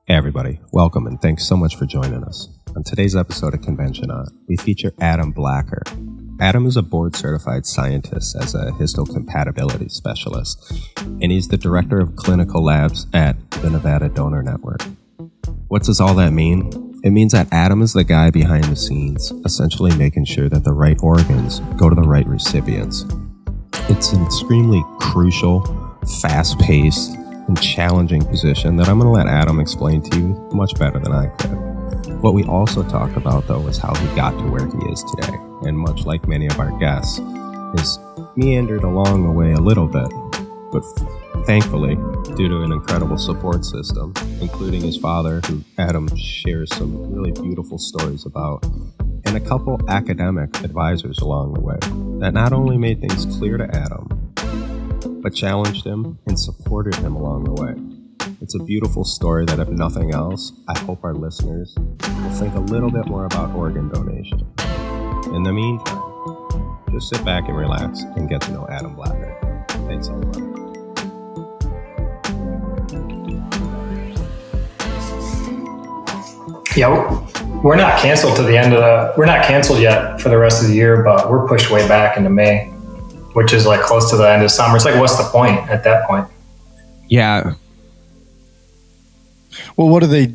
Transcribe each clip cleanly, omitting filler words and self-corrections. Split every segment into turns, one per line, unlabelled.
Hey everybody, welcome and thanks so much for joining us. On today's episode of Convention On, we feature Adam Blacker. Adam is a board-certified scientist as a histocompatibility specialist, and he's the director of clinical labs at the Nevada Donor Network. What does all that mean? It means that Adam is the guy behind the scenes, essentially making sure that the right organs go to the right recipients. It's an extremely crucial, fast-paced, and challenging position that I'm going to let Adam explain to you much better than I could. What we also talked about, though, is how he got to where he is today. And much like many of our guests, has meandered along the way a little bit, but thankfully, due to an incredible support system, including his father, who Adam shares some really beautiful stories about, and a couple academic advisors along the way, that not only made things clear to Adam, but challenged him and supported him along the way. It's a beautiful story that, if nothing else, I hope our listeners will think a little bit more about organ donation. In the meantime, just sit back and relax and get to know Adam Blacker. Thanks, everybody.
Yeah, we're not canceled to the end of we're not canceled yet for the rest of the year, but we're pushed way back into May, which is like close to the end of summer. It's like, what's the point at that point?
Yeah.
Well, are they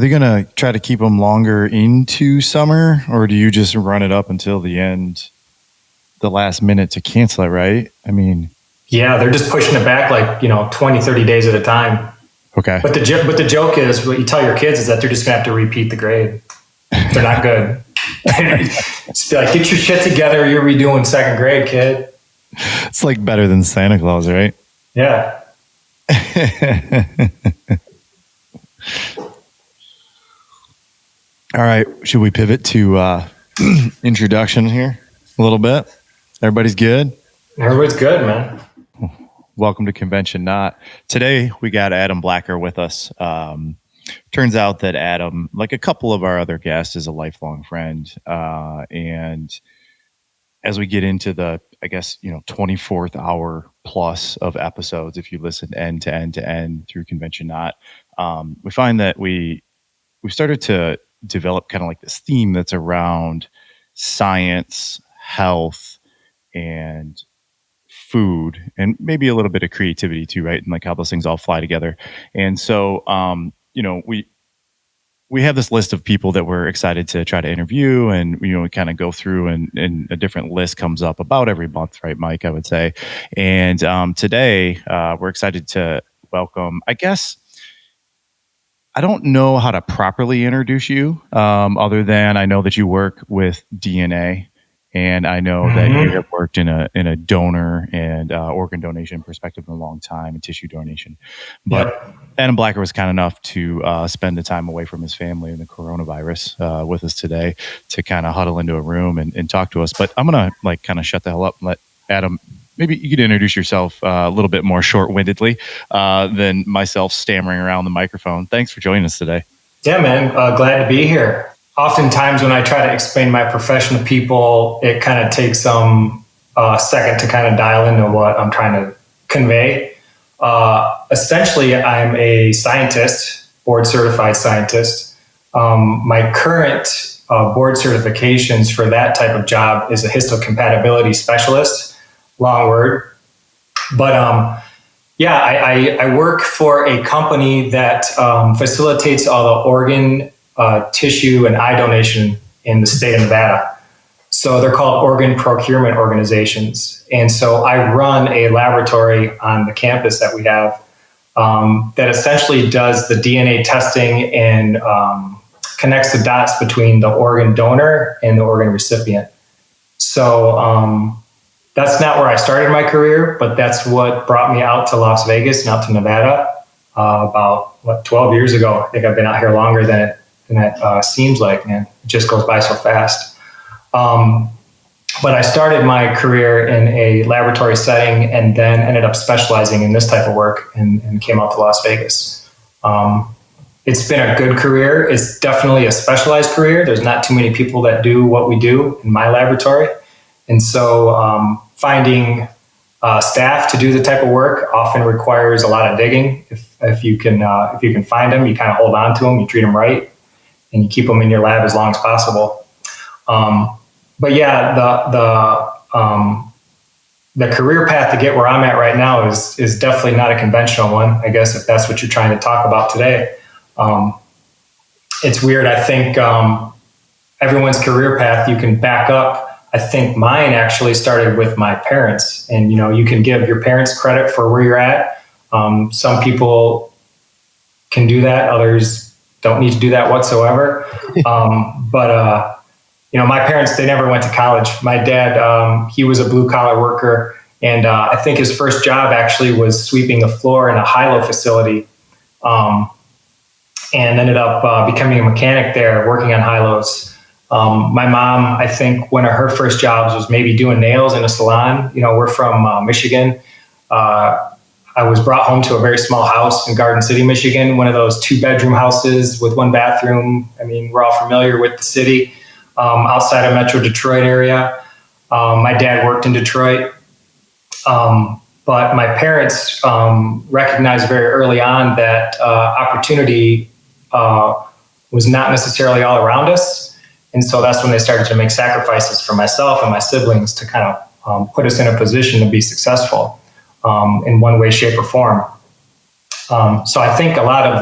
going to try to keep them longer into summer, or do you just run it up until the end, the last minute to cancel it, right? I mean,
yeah, they're just pushing it back like, 20, 30 days at a time.
Okay.
But the joke is, what you tell your kids is that they're just going to have to repeat the grade. They're not good. Just like, get your shit together. You're redoing second grade, kid.
It's like better than Santa Claus, right?
Yeah.
All right. Should we pivot to introduction here a little bit? Everybody's good?
Everybody's good, man.
Welcome to Convention Not. Today, we got Adam Blacker with us. Turns out that Adam, like a couple of our other guests, is a lifelong friend. And as we get into the, 24th hour plus of episodes, if you listen end to end through Convention Not, we find that we've started to develop kind of like this theme that's around science, health, and food, and maybe a little bit of creativity too, right? And like how those things all fly together. And so, we have this list of people that we're excited to try to interview, and we kind of go through, and a different list comes up about every month, right, Mike? I would say. And today we're excited to welcome. I don't know how to properly introduce you, other than I know that you work with DNA. And I know that you have worked in a donor and organ donation perspective in a long time, and tissue donation. But Adam Blacker was kind enough to spend the time away from his family and the coronavirus with us today to kind of huddle into a room and talk to us. But I'm going to kind of shut the hell up and let Adam, maybe you could introduce yourself a little bit more short-windedly than myself stammering around the microphone. Thanks for joining us today.
Yeah, man. Glad to be here. Oftentimes when I try to explain my profession to people, it kind of takes some second to kind of dial into what I'm trying to convey. Essentially, I'm a scientist, board certified scientist. My current board certifications for that type of job is a histocompatibility specialist, long word. But I work for a company that facilitates all the organ tissue and eye donation in the state of Nevada. So they're called organ procurement organizations. And so I run a laboratory on the campus that we have that essentially does the DNA testing and connects the dots between the organ donor and the organ recipient. So that's not where I started my career, but that's what brought me out to Las Vegas and out to Nevada about 12 years ago. I think I've been out here longer than it seems like, man. It just goes by so fast. But I started my career in a laboratory setting and then ended up specializing in this type of work and came out to Las Vegas. It's been a good career. It's definitely a specialized career. There's not too many people that do what we do in my laboratory. And so finding staff to do the type of work often requires a lot of digging. If you can find them, you kind of hold on to them, you treat them right, and you keep them in your lab as long as possible. But yeah, the career path to get where I'm at right now is definitely not a conventional one, I guess, if that's what you're trying to talk about today. It's weird. I think everyone's career path, you can back up. I think mine actually started with my parents, and you can give your parents credit for where you're at. Some people can do that; others don't need to do that whatsoever. But my parents, they never went to college. My dad, he was a blue collar worker, and I think his first job actually was sweeping the floor in a high-low facility, and ended up becoming a mechanic there, working on high-lows. My mom, I think one of her first jobs was maybe doing nails in a salon. We're from Michigan. I was brought home to a very small house in Garden City, Michigan, one of those 2-bedroom houses with 1 bathroom. I mean, we're all familiar with the city, outside of Metro Detroit area. My dad worked in Detroit. But my parents recognized very early on that opportunity was not necessarily all around us. And so that's when they started to make sacrifices for myself and my siblings to kind of put us in a position to be successful in one way, shape, or form. So I think a lot of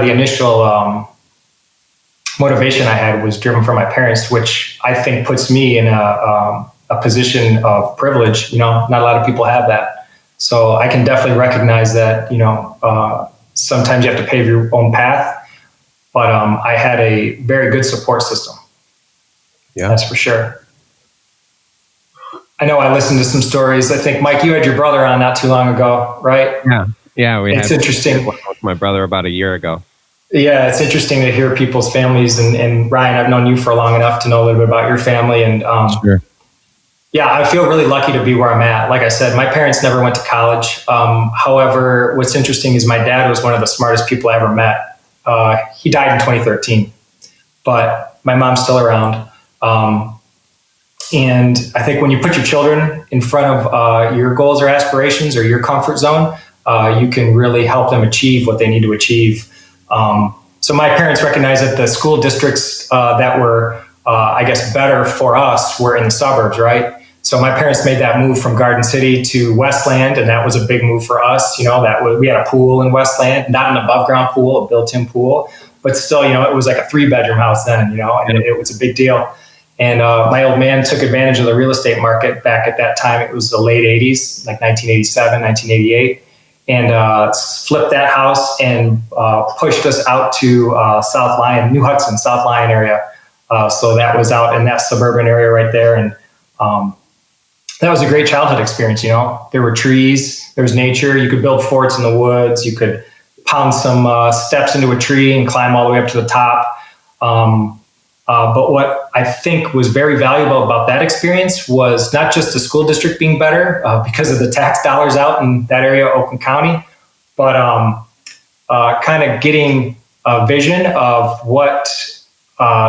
the initial motivation I had was driven from my parents, which I think puts me in a position of privilege. Not a lot of people have that. So I can definitely recognize that, sometimes you have to pave your own path. But I had a very good support system. Yeah, that's for sure. I know I listened to some stories. I think, Mike, you had your brother on not too long ago, right?
Yeah.
It's interesting.
With my brother about a year ago.
Yeah, it's interesting to hear people's families. And Ryan, I've known you for long enough to know a little bit about your family. And
sure.
Yeah, I feel really lucky to be where I'm at. Like I said, my parents never went to college. However, what's interesting is my dad was one of the smartest people I ever met. He died in 2013, but my mom's still around. And I think when you put your children in front of your goals or aspirations or your comfort zone, you can really help them achieve what they need to achieve. So my parents recognized that the school districts that were, I guess, better for us were in the suburbs, right? So my parents made that move from Garden City to Westland, and that was a big move for us. We had a pool in Westland, not an above ground pool, a built-in pool, but still, it was like a 3-bedroom house then, and it was a big deal. And my old man took advantage of the real estate market back at that time. It was the late 80s, like 1987, 1988, and flipped that house and pushed us out to South Lyon, New Hudson, South Lyon area. So that was out in that suburban area right there. And that was a great childhood experience. There were trees, there was nature. You could build forts in the woods. You could pound some steps into a tree and climb all the way up to the top. But what I think was very valuable about that experience was not just the school district being better because of the tax dollars out in that area of Oakland County, but kind of getting a vision of what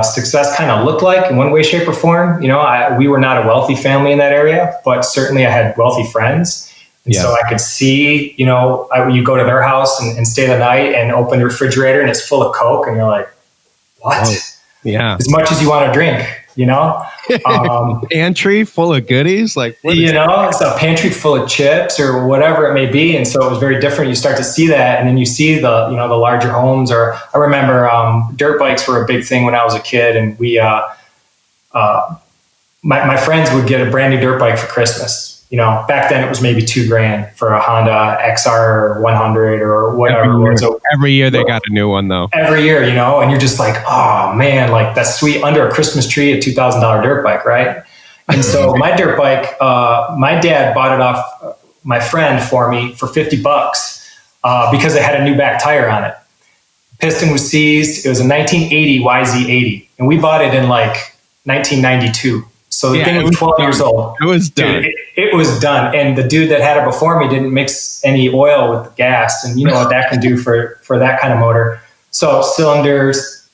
success kind of looked like in one way, shape, or form. We were not a wealthy family in that area, but certainly I had wealthy friends. And so I could see, you go to their house and stay the night and open the refrigerator and it's full of Coke and you're like, what?
Oh, yeah.
As much as you want to drink,
Pantry full of goodies, like
it's a pantry full of chips or whatever it may be. And so it was very different. You start to see that, and then you see the larger homes. Or I remember dirt bikes were a big thing when I was a kid, and we my friends would get a brand new dirt bike for Christmas. Back then it was maybe $2,000 for a Honda XR 100 or whatever.
Every year they got a new one though.
Every year, and you're just like, oh man, like that's sweet under a Christmas tree, a $2,000 dirt bike, right? And so my dirt bike, my dad bought it off my friend for me for $50 because it had a new back tire on it. Piston was seized. It was a 1980 YZ80, and we bought it in like 1992. So the thing was 12 years old.
It was done.
Dude, it was done. And the dude that had it before me didn't mix any oil with the gas. And you know what that can do for that kind of motor. So cylinders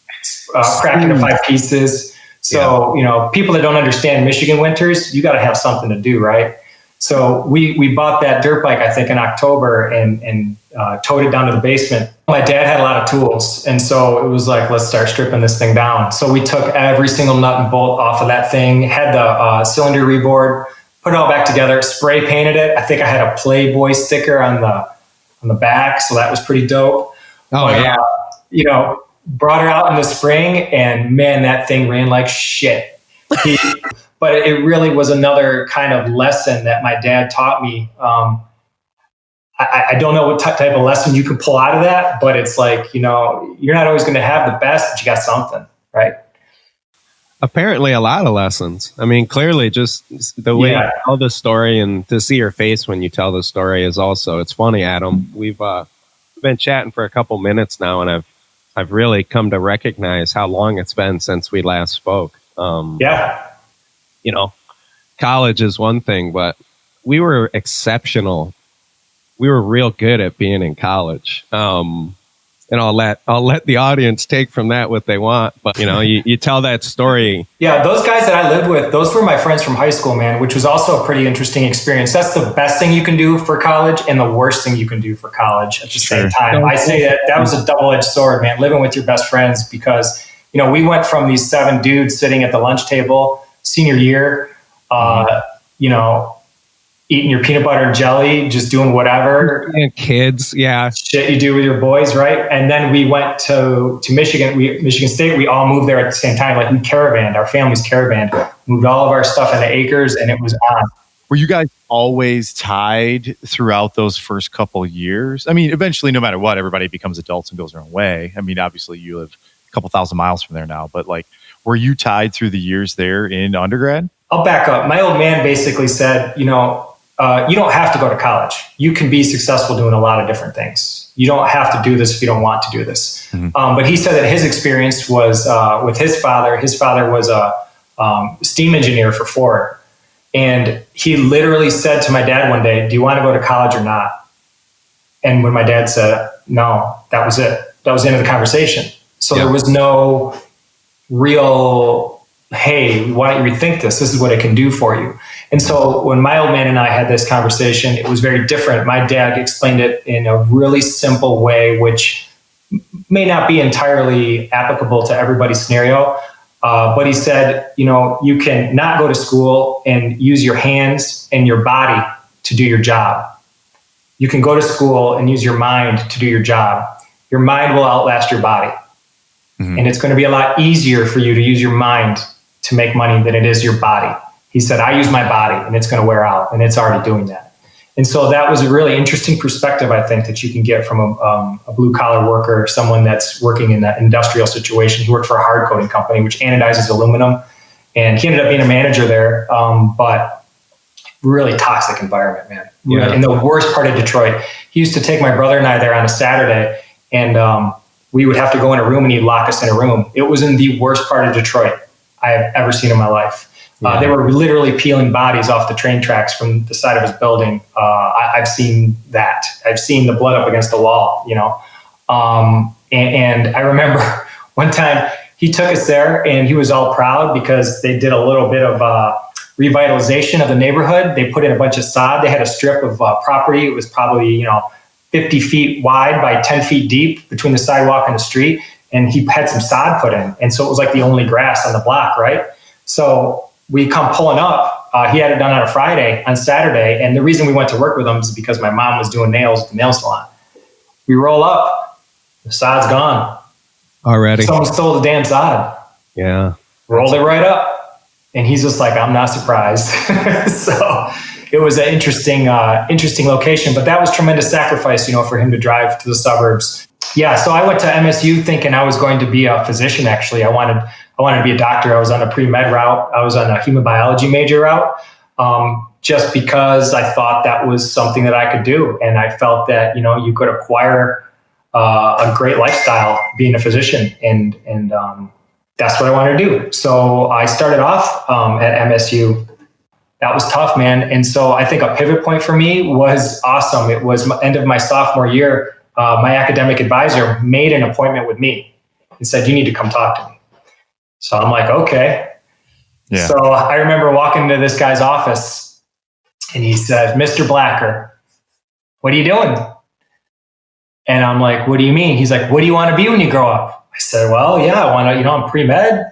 cracked into 5 pieces. So, people that don't understand Michigan winters, you got to have something to do, right? So we bought that dirt bike, I think, in October and towed it down to the basement. My dad had a lot of tools. And so it was like, let's start stripping this thing down. So we took every single nut and bolt off of that thing, had the cylinder reboard, put it all back together, spray painted it. I think I had a Playboy sticker on the back. So that was pretty dope.
Oh, yeah.
Brought her out in the spring, and man, that thing ran like shit. But it really was another kind of lesson that my dad taught me. I don't know what type of lesson you can pull out of that, but it's like, you're not always going to have the best, but you got something, right?
Apparently a lot of lessons. I mean, clearly just the way you tell the story and to see your face when you tell the story is also, it's funny, Adam. We've been chatting for a couple minutes now, and I've really come to recognize how long it's been since we last spoke. College is one thing, but we were exceptional. We were real good at being in college. And I'll let the audience take from that what they want. But, you tell that story.
Yeah, those guys that I lived with, those were my friends from high school, man, which was also a pretty interesting experience. That's the best thing you can do for college and the worst thing you can do for college at the same time. I say that was a double-edged sword, man, living with your best friends, because, we went from these 7 dudes sitting at the lunch table senior year, eating your peanut butter and jelly, just doing whatever.
And kids, yeah.
Shit you do with your boys, right? And then we went to Michigan, Michigan State. We all moved there at the same time. Like we caravanned, our families caravanned, moved all of our stuff into acres, and it was on.
Were you guys always tied throughout those first couple of years? I mean, eventually, no matter what, everybody becomes adults and goes their own way. I mean, obviously you live a couple thousand miles from there now, but like, were you tied through the years there in undergrad?
I'll back up. My old man basically said, you don't have to go to college. You can be successful doing a lot of different things. You don't have to do this if you don't want to do this. Mm-hmm. But he said that his experience was with his father. His father was a steam engineer for Ford. And he literally said to my dad one day, do you want to go to college or not? And when my dad said, no, that was it. That was the end of the conversation. So there was no real, hey, why don't you rethink this? This is what it can do for you. And so when my old man and I had this conversation, it was very different. My dad explained it in a really simple way, which may not be entirely applicable to everybody's scenario. But he said, you can not go to school and use your hands and your body to do your job. You can go to school and use your mind to do your job. Your mind will outlast your body. Mm-hmm. And it's going to be a lot easier for you to use your mind to make money than it is your body. He said, I use my body and it's going to wear out, and it's already doing that. And so that was a really interesting perspective, I think, that you can get from a blue collar worker, someone that's working in that industrial situation. He worked for a hard coating company, which anodizes aluminum. And he ended up being a manager there, but really toxic environment, man. Yeah. In the worst part of Detroit. He used to take my brother and I there on a Saturday, and we would have to go in a room and he'd lock us in a room. It was in the worst part of Detroit I have ever seen in my life. Yeah. They were literally peeling bodies off the train tracks from the side of his building. I've seen that. I've seen the blood up against the wall, and I remember one time he took us there and he was all proud because they did a little bit of revitalization of the neighborhood. They put in a bunch of sod. They had a strip of property. It was probably, 50 feet wide by 10 feet deep between the sidewalk and the street. And he had some sod put in. And so it was like the only grass on the block, right? So we come pulling up. He had it done on a Friday. On Saturday, and the reason we went to work with him is because my mom was doing nails at the nail salon. We roll up, the sod's gone.
Already.
Someone stole the damn sod.
Yeah.
Rolled it right up. And he's just like, I'm not surprised. So it was an interesting location, but that was tremendous sacrifice, for him to drive to the suburbs. Yeah. So I went to MSU thinking I was going to be a physician. Actually, I wanted to be a doctor. I was on a pre-med route. I was on a human biology major route, just because I thought that was something that I could do. And I felt that, you could acquire a great lifestyle being a physician. And that's what I wanted to do. So I started off at MSU. That was tough, man. And so I think a pivot point for me was awesome. It was end of my sophomore year. My academic advisor made an appointment with me and said, you need to come talk to me. So I'm like, okay. Yeah. So I remember walking into this guy's office And he said, Mr. Blacker, what are you doing? And I'm like, what do you mean? He's like, what do you want to be when you grow up? I said, well, yeah, I want to, I'm pre-med,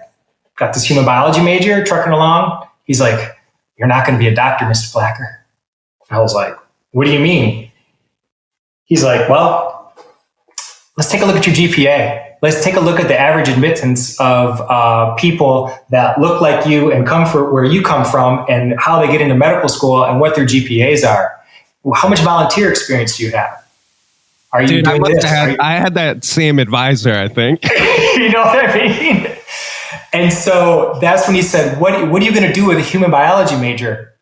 got this human biology major, trucking along. He's like, you're not going to be a doctor, Mr. Blacker. I was like, what do you mean? He's like, well, let's take a look at your GPA. Let's take a look at the average admittance of people that look like you and come from where you come from and how they get into medical school and what their GPAs are. How much volunteer experience do you have? Are you doing this?
I had that same advisor, I think.
You know what I mean? And so that's when he said, what are you going to do with a human biology major?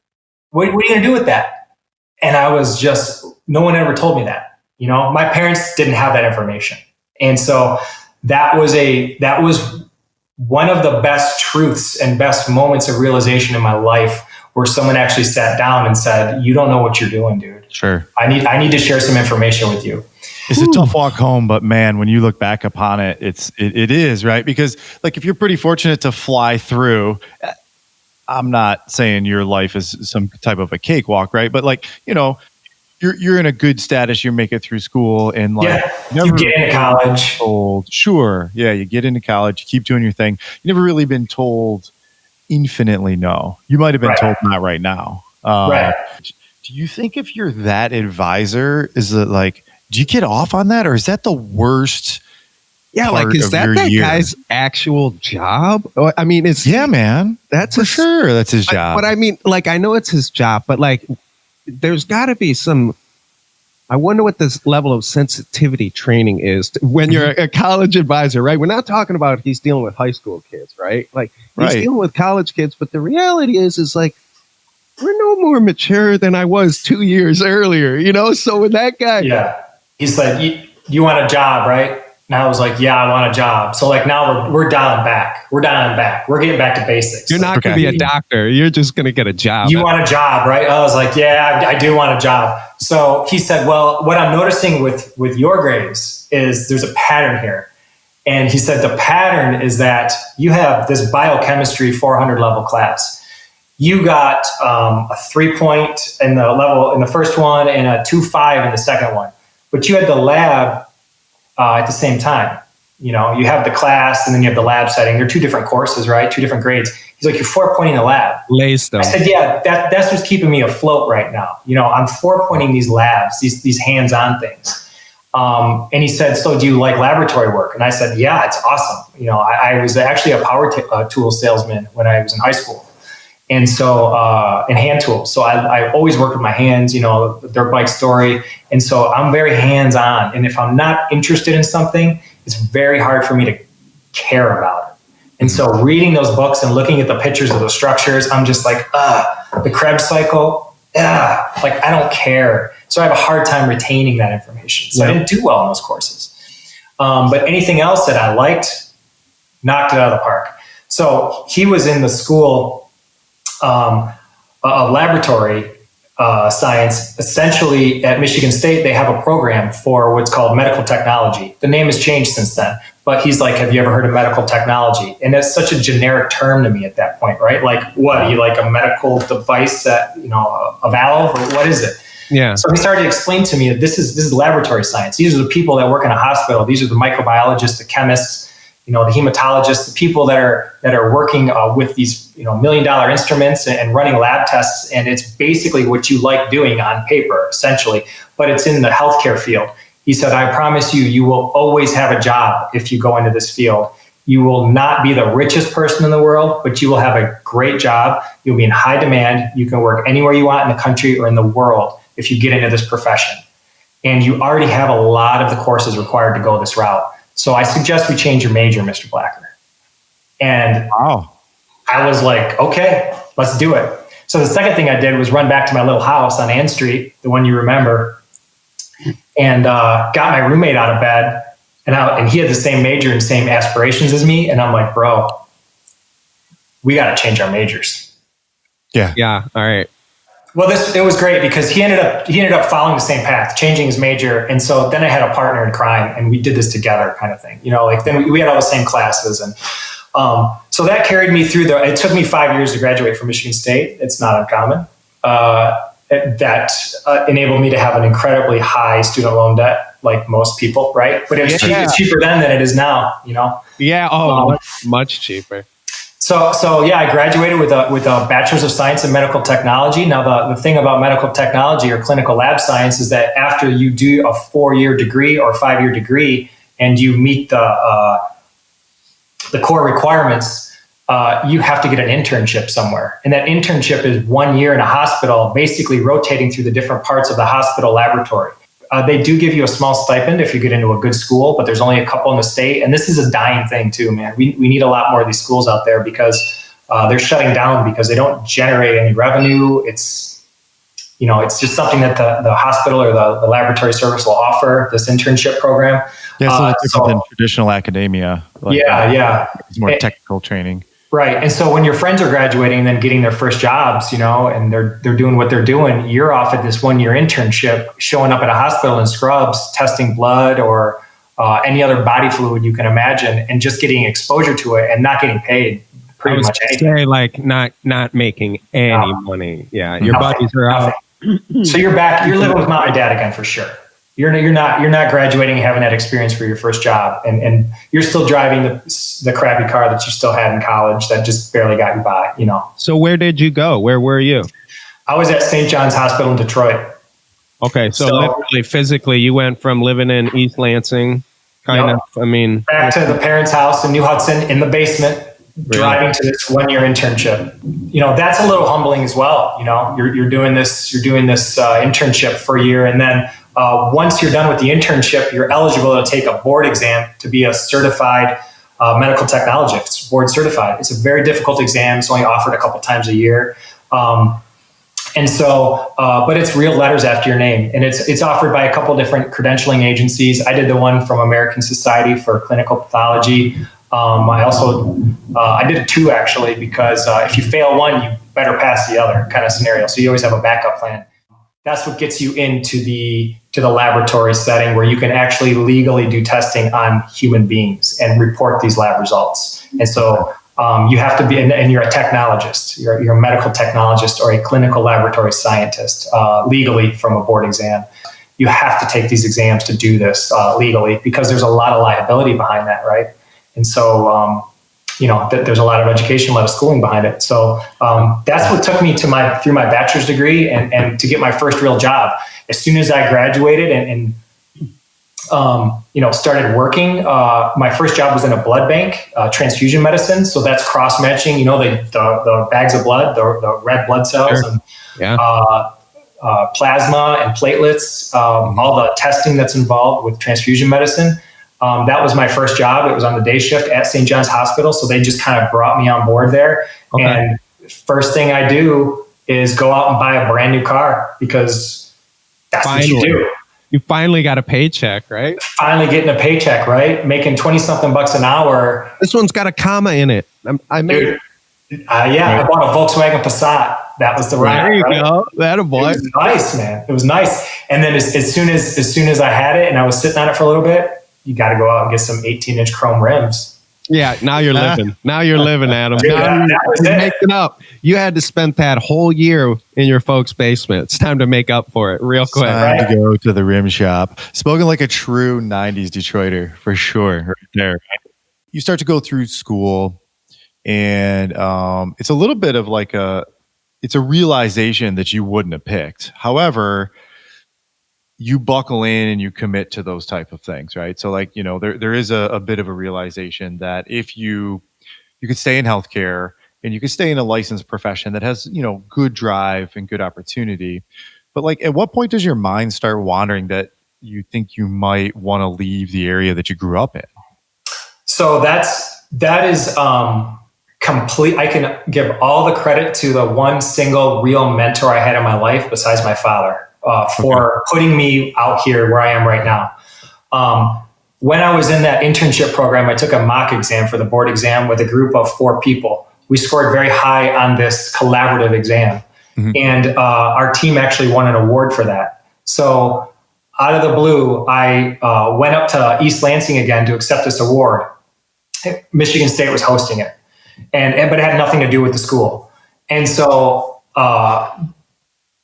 What are you going to do with that? And I was just, no one ever told me that. My parents didn't have that information. And so that was one of the best truths and best moments of realization in my life where someone actually sat down and said, you don't know what you're doing, dude.
Sure.
I need to share some information with you.
It's a tough walk home, but man, when you look back upon it, it is, right? Because like if you're pretty fortunate to fly through, I'm not saying your life is some type of a cakewalk, right? But like, you're in a good status, you make it through school and like
you get into college.
Sure. Yeah, you get into college, you keep doing your thing. You never really been told infinitely no. You might have been told not right now.
Right.
Do you think if you're that advisor, is it like, do you get off on that, or is that the worst?
Yeah, like is that guy's actual job? I mean,
man.
That's
for sure. That's his job.
But I mean, like, I know it's his job, but like, there's got to be some. I wonder what this level of sensitivity training is when you're a college advisor, right? We're not talking about he's dealing with high school kids, right? Like he's dealing with college kids, but the reality is like, we're no more mature than I was 2 years earlier, So when that guy,
he's like, you want a job, right? And I was like, yeah, I want a job. So like now we're dialing back. We're getting back to basics.
You're not going to be a doctor. You're just going to get a job.
You want a job, right? I was like, yeah, I do want a job. So he said, well, what I'm noticing with your grades is there's a pattern here. And he said, the pattern is that you have this biochemistry 400 level class. You got a 3-point in the first one and a 2.5 in the second one. But you had the lab at the same time. You have the class and then you have the lab setting. They're two different courses, right? 2 different grades. He's like, you're 4-pointing the lab.
Laced them.
I said, yeah, that's what's keeping me afloat right now. I'm 4-pointing these labs, these hands-on things. And he said, so do you like laboratory work? And I said, yeah, it's awesome. I was actually a power tool salesman when I was in high school. And so, and hand tools. So I always work with my hands, dirt bike story. And so I'm very hands-on. And if I'm not interested in something, it's very hard for me to care about it. And so reading those books and looking at the pictures of the structures, I'm just like, the Krebs cycle, like I don't care. So I have a hard time retaining that information. So I didn't do well in those courses. But anything else that I liked, knocked it out of the park. So he was in the school of laboratory science. Essentially at Michigan State, they have a program for what's called medical technology. The name has changed since then, but he's like, have you ever heard of medical technology? And that's such a generic term to me at that point, right? Like what, you like a medical device that, a valve, or what is it?
Yeah.
So he started to explain to me that this is laboratory science. These are the people that work in a hospital. These are the microbiologists, the chemists, the hematologists, the people that are working with these $1 million instruments and running lab tests. And it's basically what you like doing on paper, essentially, but it's in the healthcare field. He said, I promise you will always have a job if you go into this field. You will not be the richest person in the world, but you will have a great job. You'll be in high demand. You can work anywhere you want in the country or in the world if you get into this profession. And you already have a lot of the courses required to go this route. So I suggest we change your major, Mr. Blacker. And I was like, okay, let's do it. So the second thing I did was run back to my little house on Ann Street, the one you remember, and got my roommate out of bed. And he had the same major and same aspirations as me. And I'm like, bro, we got to change our majors.
Yeah. All right.
Well, it was great because he ended up following the same path, changing his major. And so then I had a partner in crime and we did this together kind of thing, then we had all the same classes. And so that carried me through it took me 5 years to graduate from Michigan State. It's not uncommon. that enabled me to have an incredibly high student loan debt, like most people, right? But it's cheaper then than it is now, you know?
Yeah. Much cheaper.
So yeah, I graduated with a bachelor's of science in medical technology. Now, the thing about medical technology or clinical lab science is that after you do a 4-year degree or 5-year degree and you meet the core requirements, you have to get an internship somewhere. And that internship is 1 year in a hospital, basically rotating through the different parts of the hospital laboratory. They do give you a small stipend if you get into a good school, but there's only a couple in the state. And this is a dying thing too, man. We need a lot more of these schools out there because they're shutting down because they don't generate any revenue. It's just something that the hospital or the laboratory service will offer, this internship program.
Yeah, it's different than traditional academia. It's more technical training.
Right. And so when your friends are graduating and then getting their first jobs, and they're doing what they're doing, you're off at this 1-year internship, showing up at a hospital in scrubs, testing blood or any other body fluid you can imagine, and just getting exposure to it and not getting paid pretty much anything.
Say, like not making any money. Yeah. Your buddies are out.
So you're back. You're living with mom and dad again for sure. You're not graduating and having that experience for your first job, and you're still driving the crappy car that you still had in college that just barely got you by.
So where did you go? Where were you?
I was at St. John's Hospital in Detroit.
Okay, so literally, physically, you went from living in East Lansing, kind of. I mean,
back to the parents' house in New Hudson in the basement, driving to this 1-year internship. That's a little humbling as well. You're doing this internship for a year, and then once you're done with the internship, you're eligible to take a board exam to be a certified medical technologist, board certified. It's a very difficult exam. It's only offered a couple times a year. But it's real letters after your name. And it's offered by a couple different credentialing agencies. I did the one from American Society for Clinical Pathology. I did 2 actually, because if you fail one, you better pass the other kind of scenario. So you always have a backup plan. That's what gets you into the laboratory setting where you can actually legally do testing on human beings and report these lab results. And so you have to be, and you're a technologist, you're a medical technologist or a clinical laboratory scientist legally from a board exam. You have to take these exams to do this legally because there's a lot of liability behind that, right? And so, there's a lot of education, a lot of schooling behind it. So that's what took me through my bachelor's degree and to get my first real job. As soon as I graduated and started working, my first job was in a blood bank, transfusion medicine. So that's cross matching, the bags of blood, the red blood cells,
Sure.
and plasma and platelets, all the testing that's involved with transfusion medicine. That was my first job. It was on the day shift at St. John's Hospital. So they just kind of brought me on board there. Okay. And first thing I do is go out and buy a brand new car because that's what you do.
You finally got a paycheck, right?
Finally getting a paycheck, right? Making 20-something bucks an hour.
This one's got a comma in it. I bought
a Volkswagen Passat. That was the ride.
There you go. That a boy.
It was nice, man. It was nice. And then as soon as I had it and I was sitting on it for a little bit, you got to go out and get some 18-inch chrome rims.
Yeah, now you're living. Now you're living, Adam.
Dude,
now
you're
making up. You had to spend that whole year in your folks' basement. It's time to make up for it real quick.
Time to go to the rim shop. Spoken like a true 90s Detroiter, for sure, right there. You start to go through school, and it's a little bit of it's a realization that you wouldn't have picked. However, you buckle in and you commit to those type of things, right? So there is a bit of a realization that if you could stay in healthcare and you could stay in a licensed profession that has, good drive and good opportunity. But at what point does your mind start wandering that you think you might want to leave the area that you grew up in? So
that is complete. I can give all the credit to the one single real mentor I had in my life besides my father. For putting me out here where I am right now. When I was in that internship program, I took a mock exam for the board exam with a group of 4 people. We scored very high on this collaborative exam. Mm-hmm. And our team actually won an award for that. So out of the blue, I went up to East Lansing again to accept this award. Michigan State was hosting it, but it had nothing to do with the school. And so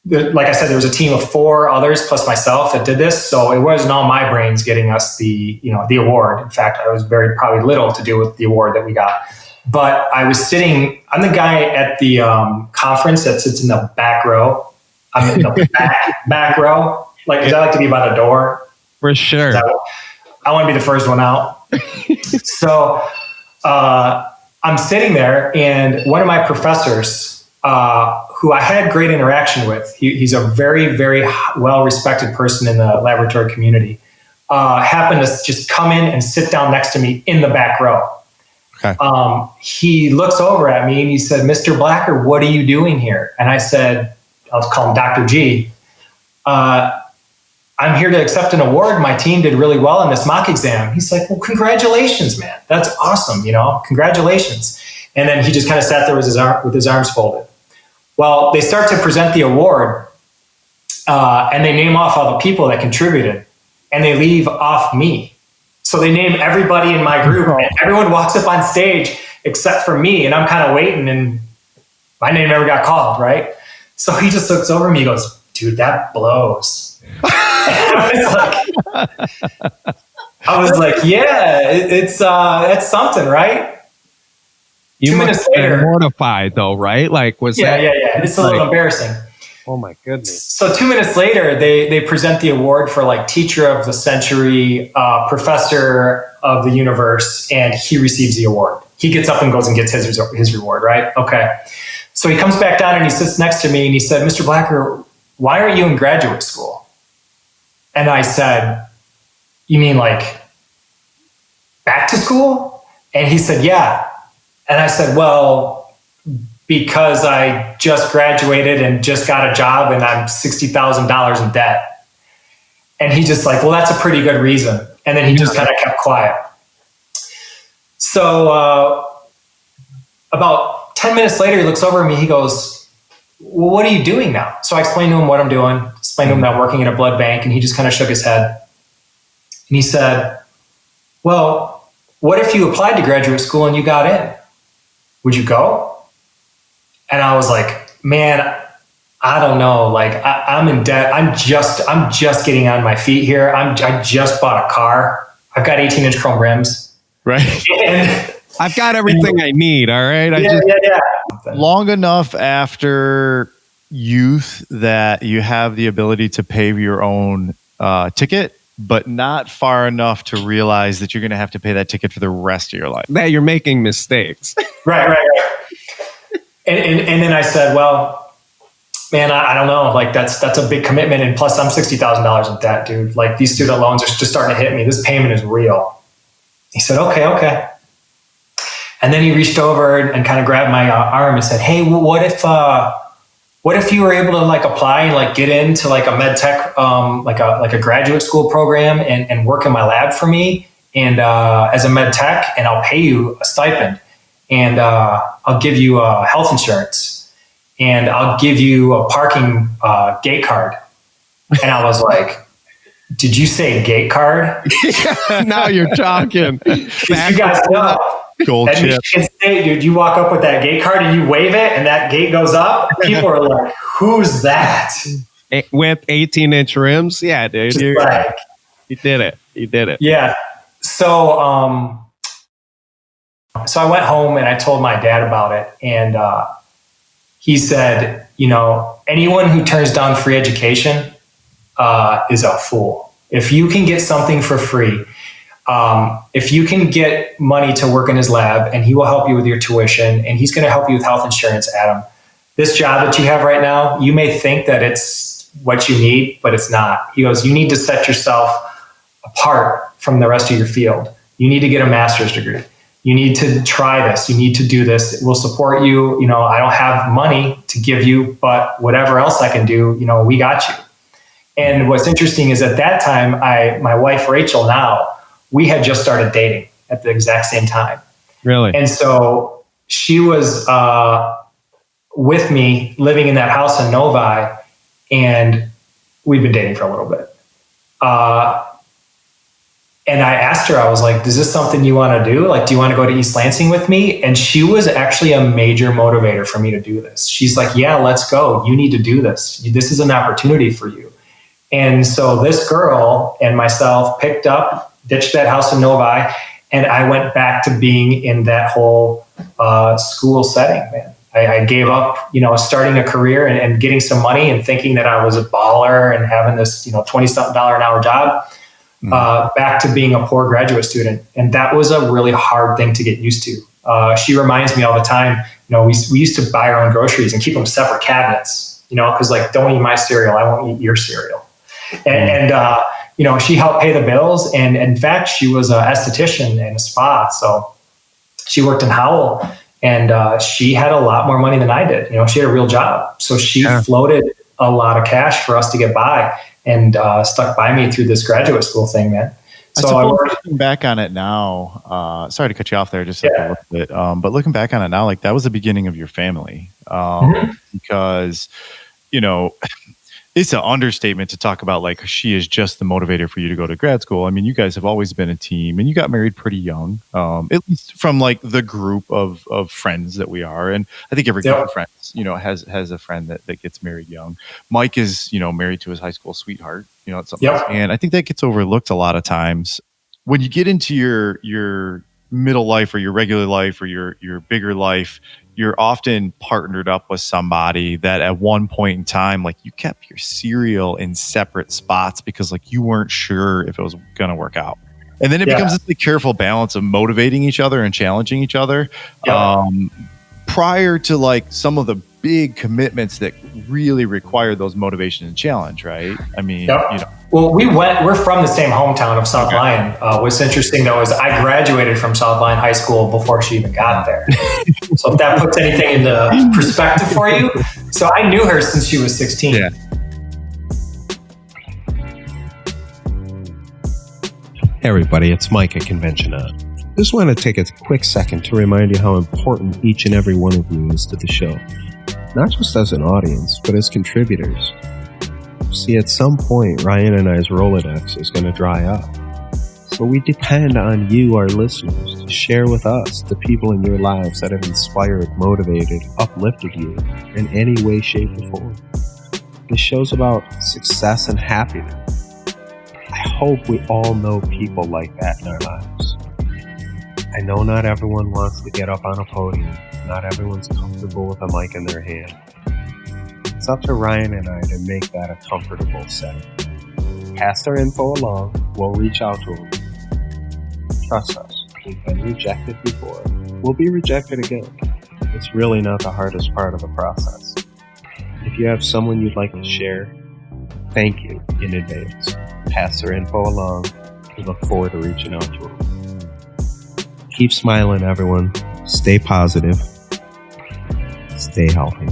like I said, there was a team of 4 others plus myself that did this. So it wasn't all my brains getting us the award. In fact, I was probably little to do with the award that we got. But I'm the guy at the conference that sits in the back row. I'm in the back row. Like, 'cause I like to be by the door.
For sure.
I want to be the first one out. So I'm sitting there, and one of my professors, who I had great interaction with, he's a very, very well-respected person in the laboratory community, happened to just come in and sit down next to me in the back row.
Okay.
He looks over at me and he said, "Mr. Blacker, what are you doing here?" And I said, I'll call him Dr. G. "I'm here to accept an award. My team did really well in this mock exam." He's like, "Well, congratulations, man. That's awesome. Congratulations." And then he just kind of sat there with his arms folded. Well, they start to present the award, and they name off all the people that contributed, and they leave off me. So they name everybody in my group, and everyone walks up on stage except for me, and I'm kind of waiting, and my name never got called, right? So he just looks over at me and goes, "Dude, that blows." I was like, yeah, it's something, right?
You
2
must
minutes
have been
later,
mortified though, right? Like, was that?
Yeah. It's a little embarrassing.
Oh my goodness.
So 2 minutes later, they present the award for like Teacher of the Century, Professor of the Universe, and he receives the award. He gets up and goes and gets his reward, right? Okay. So he comes back down and he sits next to me and he said, "Mr. Blacker, why aren't you in graduate school?" And I said, "You mean like back to school?" And he said, "Yeah." And I said, "Well, because I just graduated and just got a job and I'm $60,000 in debt." And he just like, "Well, that's a pretty good reason." And then he just kind of kept quiet. So about 10 minutes later, he looks over at me. He goes, "Well, what are you doing now?" So I explained to him what I'm doing, explained to him that I'm working at a blood bank, and he just kind of shook his head. And he said, "Well, what if you applied to graduate school and you got in? Would you go?" And I was like, "Man, I don't know. Like, I'm in debt. I'm just getting on my feet here. I just bought a car. I've got 18-inch chrome rims.
Right.
And
I've got everything I need. All right.
Yeah.
Long enough after youth that you have the ability to pay your own ticket, but not far enough to realize that you're going to have to pay that ticket for the rest of your life.
That you're making mistakes.
Right. And then I said, "Well, man, I don't know. Like that's a big commitment. And plus I'm $60,000 in debt, dude. Like these student loans are just starting to hit me. This payment is real." He said, okay. And then he reached over and kind of grabbed my arm and said, "Hey, well, what if you were able to like apply and like get into like a med tech, like a graduate school program and work in my lab for me and as a med tech, and I'll pay you a stipend. And I'll give you health insurance, and I'll give you a parking gate card." And I was like, "Did you say gate card?"
Now you're talking.
You guys know.
Gold
At
chip.
Michigan State, dude, you walk up with that gate card and you wave it, and that gate goes up. People are like, "Who's that?"
With 18-inch rims? Yeah, dude.
Just
You did it. You did it.
Yeah. So, so I went home and I told my dad about it, and he said, "Anyone who turns down free education is a fool. If you can get something for free, if you can get money to work in his lab, and he will help you with your tuition, and he's going to help you with health insurance, Adam, this job that you have right now, you may think that it's what you need, but it's not." He goes, "You need to set yourself apart from the rest of your field. You need to get a master's degree. You need to try this. You need to do this. It will support you. I don't have money to give you, but whatever else I can do, we got you." And what's interesting is at that time, my wife, Rachel, now, we had just started dating at the exact same time.
Really?
And so she was with me living in that house in Novi, and we'd been dating for a little bit. And I asked her, I was like, is this something you want to do? Like, do you want to go to East Lansing with me? And she was actually a major motivator for me to do this. She's like, yeah, let's go. You need to do this. This is an opportunity for you. And so this girl and myself picked up, ditched that house in Novi, and I went back to being in that whole school setting, man. I gave up, starting a career and getting some money and thinking that I was a baller and having this, $20-something an hour job, back to being a poor graduate student. And that was a really hard thing to get used to. She reminds me all the time, we used to buy our own groceries and keep them separate cabinets, because like, don't eat my cereal, I won't eat your cereal. And she helped pay the bills. And in fact, she was an esthetician in a spa. So she worked in Howell, and she had a lot more money than I did. She had a real job. So she floated a lot of cash for us to get by, and stuck by me through this graduate school thing, man. So
looking back on it now, sorry to cut you off there just a little bit, but looking back on it now, like that was the beginning of your family, because, it's an understatement to talk about like she is just the motivator for you to go to grad school. I mean, you guys have always been a team, and you got married pretty young, at least from like the group of friends that we are. And I think every group of friends, has a friend that gets married young. Mike is, married to his high school sweetheart, it's something else. And I think that gets overlooked a lot of times when you get into your middle life or your regular life or your bigger life. You're often partnered up with somebody that at one point in time, like you kept your cereal in separate spots because like you weren't sure if it was going to work out. And then it becomes this careful balance of motivating each other and challenging each other. Prior to like some of the big commitments that really require those motivation and challenge, right? I mean,
Well, we're from the same hometown of South Lyon. What's interesting though is I graduated from South Lyon High School before she even got there. So if that puts anything into perspective for you. So I knew her since she was 16.
Yeah. Hey everybody, it's Mike at Convention On. Just want to take a quick second to remind you how important each and every one of you is to the show. Not just as an audience, but as contributors. See, at some point, Ryan and I's Rolodex is going to dry up. So we depend on you, our listeners, to share with us the people in your lives that have inspired, motivated, uplifted you in any way, shape, or form. This show's about success and happiness. I hope we all know people like that in our lives. I know not everyone wants to get up on a podium. Not everyone's comfortable with a mic in their hand. It's up to Ryan and I to make that a comfortable setting. Pass their info along, we'll reach out to them. Trust us, we've been rejected before. We'll be rejected again. It's really not the hardest part of the process. If you have someone you'd like to share, thank you in advance. Pass their info along. We look forward to reaching out to them. Keep smiling, everyone. Stay positive. Stay healthy.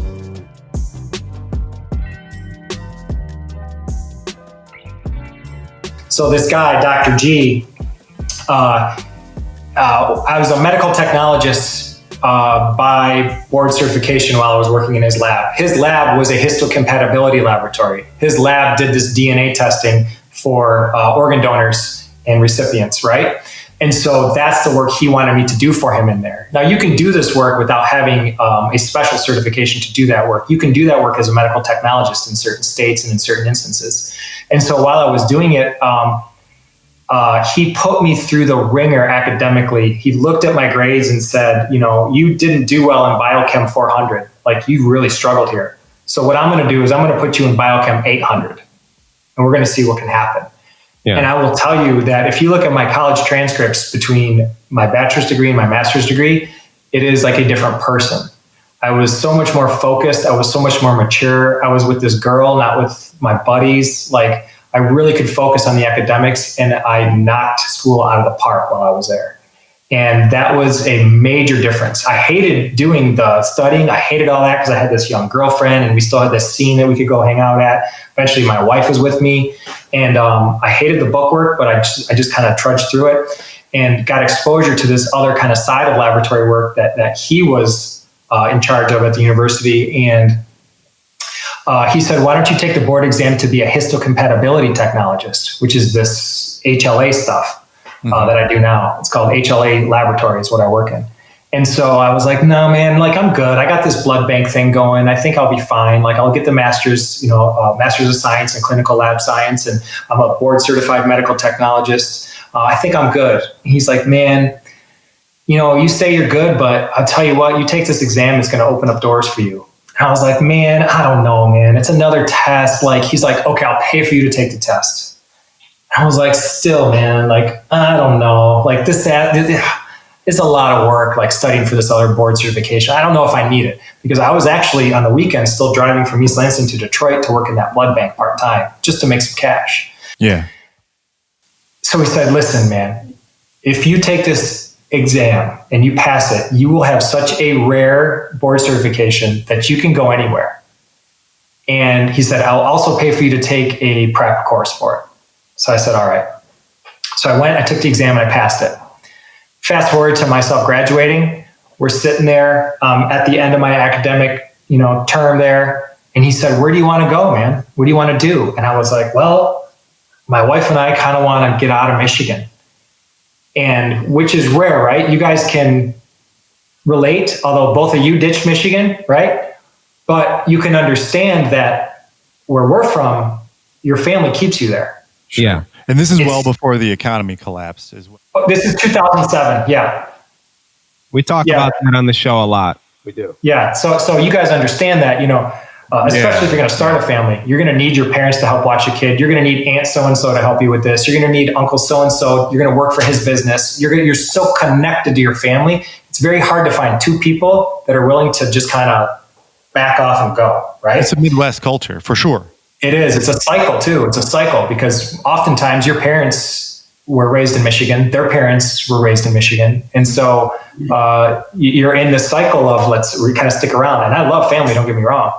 So this guy, Dr. G, I was a medical technologist by board certification while I was working in his lab. His lab was a histocompatibility laboratory. His lab did this DNA testing for organ donors and recipients, right? And so that's the work he wanted me to do for him in there. Now, you can do this work without having a special certification to do that work. You can do that work as a medical technologist in certain states and in certain instances. And so while I was doing it, he put me through the ringer academically. He looked at my grades and said, you didn't do well in Biochem 400. Like, you really struggled here. So what I'm going to do is I'm going to put you in Biochem 800, and we're going to see what can happen. Yeah. And I will tell you that if you look at my college transcripts between my bachelor's degree and my master's degree, it is like a different person. I was so much more focused. I was so much more mature. I was with this girl, not with my buddies. Like, I really could focus on the academics, and I knocked school out of the park while I was there. And that was a major difference. I hated doing the studying. I hated all that because I had this young girlfriend, and we still had this scene that we could go hang out at. Eventually, my wife was with me, and I hated the book work, but I just kind of trudged through it and got exposure to this other kind of side of laboratory work that he was in charge of at the university. And he said, why don't you take the board exam to be a histocompatibility technologist, which is this HLA stuff. that I do now. It's called HLA Laboratory is what I work in. And so I was like, no, man, like I'm good. I got this blood bank thing going. I think I'll be fine. Like I'll get the master's, master's of science in clinical lab science. And I'm a board certified medical technologist. I think I'm good. He's like, man, you say you're good, but I'll tell you what, you take this exam, it's going to open up doors for you. And I was like, man, I don't know, man. It's another test. Like, he's like, okay, I'll pay for you to take the test. I was like, still, man, like, I don't know. Like it's a lot of work, like studying for this other board certification. I don't know if I need it, because I was actually on the weekend still driving from East Lansing to Detroit to work in that blood bank part-time just to make some cash.
Yeah.
So he said, listen, man, if you take this exam and you pass it, you will have such a rare board certification that you can go anywhere. And he said, I'll also pay for you to take a prep course for it. So I said, all right. So I went, I took the exam and I passed it. Fast forward to myself graduating. We're sitting there at the end of my academic, term there. And he said, where do you want to go, man? What do you want to do? And I was like, well, my wife and I kind of want to get out of Michigan. And which is rare, right? You guys can relate, although both of you ditched Michigan, right? But you can understand that where we're from, your family keeps you there.
Sure. Yeah. And this is well before the economy collapsed as well.
This is 2007. Yeah.
We talk about that on the show a lot.
We do. Yeah. So you guys understand that, especially if you're going to start a family, you're going to need your parents to help watch a kid. You're going to need Aunt so-and-so to help you with this. You're going to need Uncle so-and-so. You're going to work for his business. You're so connected to your family. It's very hard to find two people that are willing to just kind of back off and go, right?
It's a Midwest culture for sure.
It is. It's a cycle too. It's a cycle because oftentimes your parents were raised in Michigan. Their parents were raised in Michigan. And so you're in this cycle of we kind of stick around. And I love family, don't get me wrong.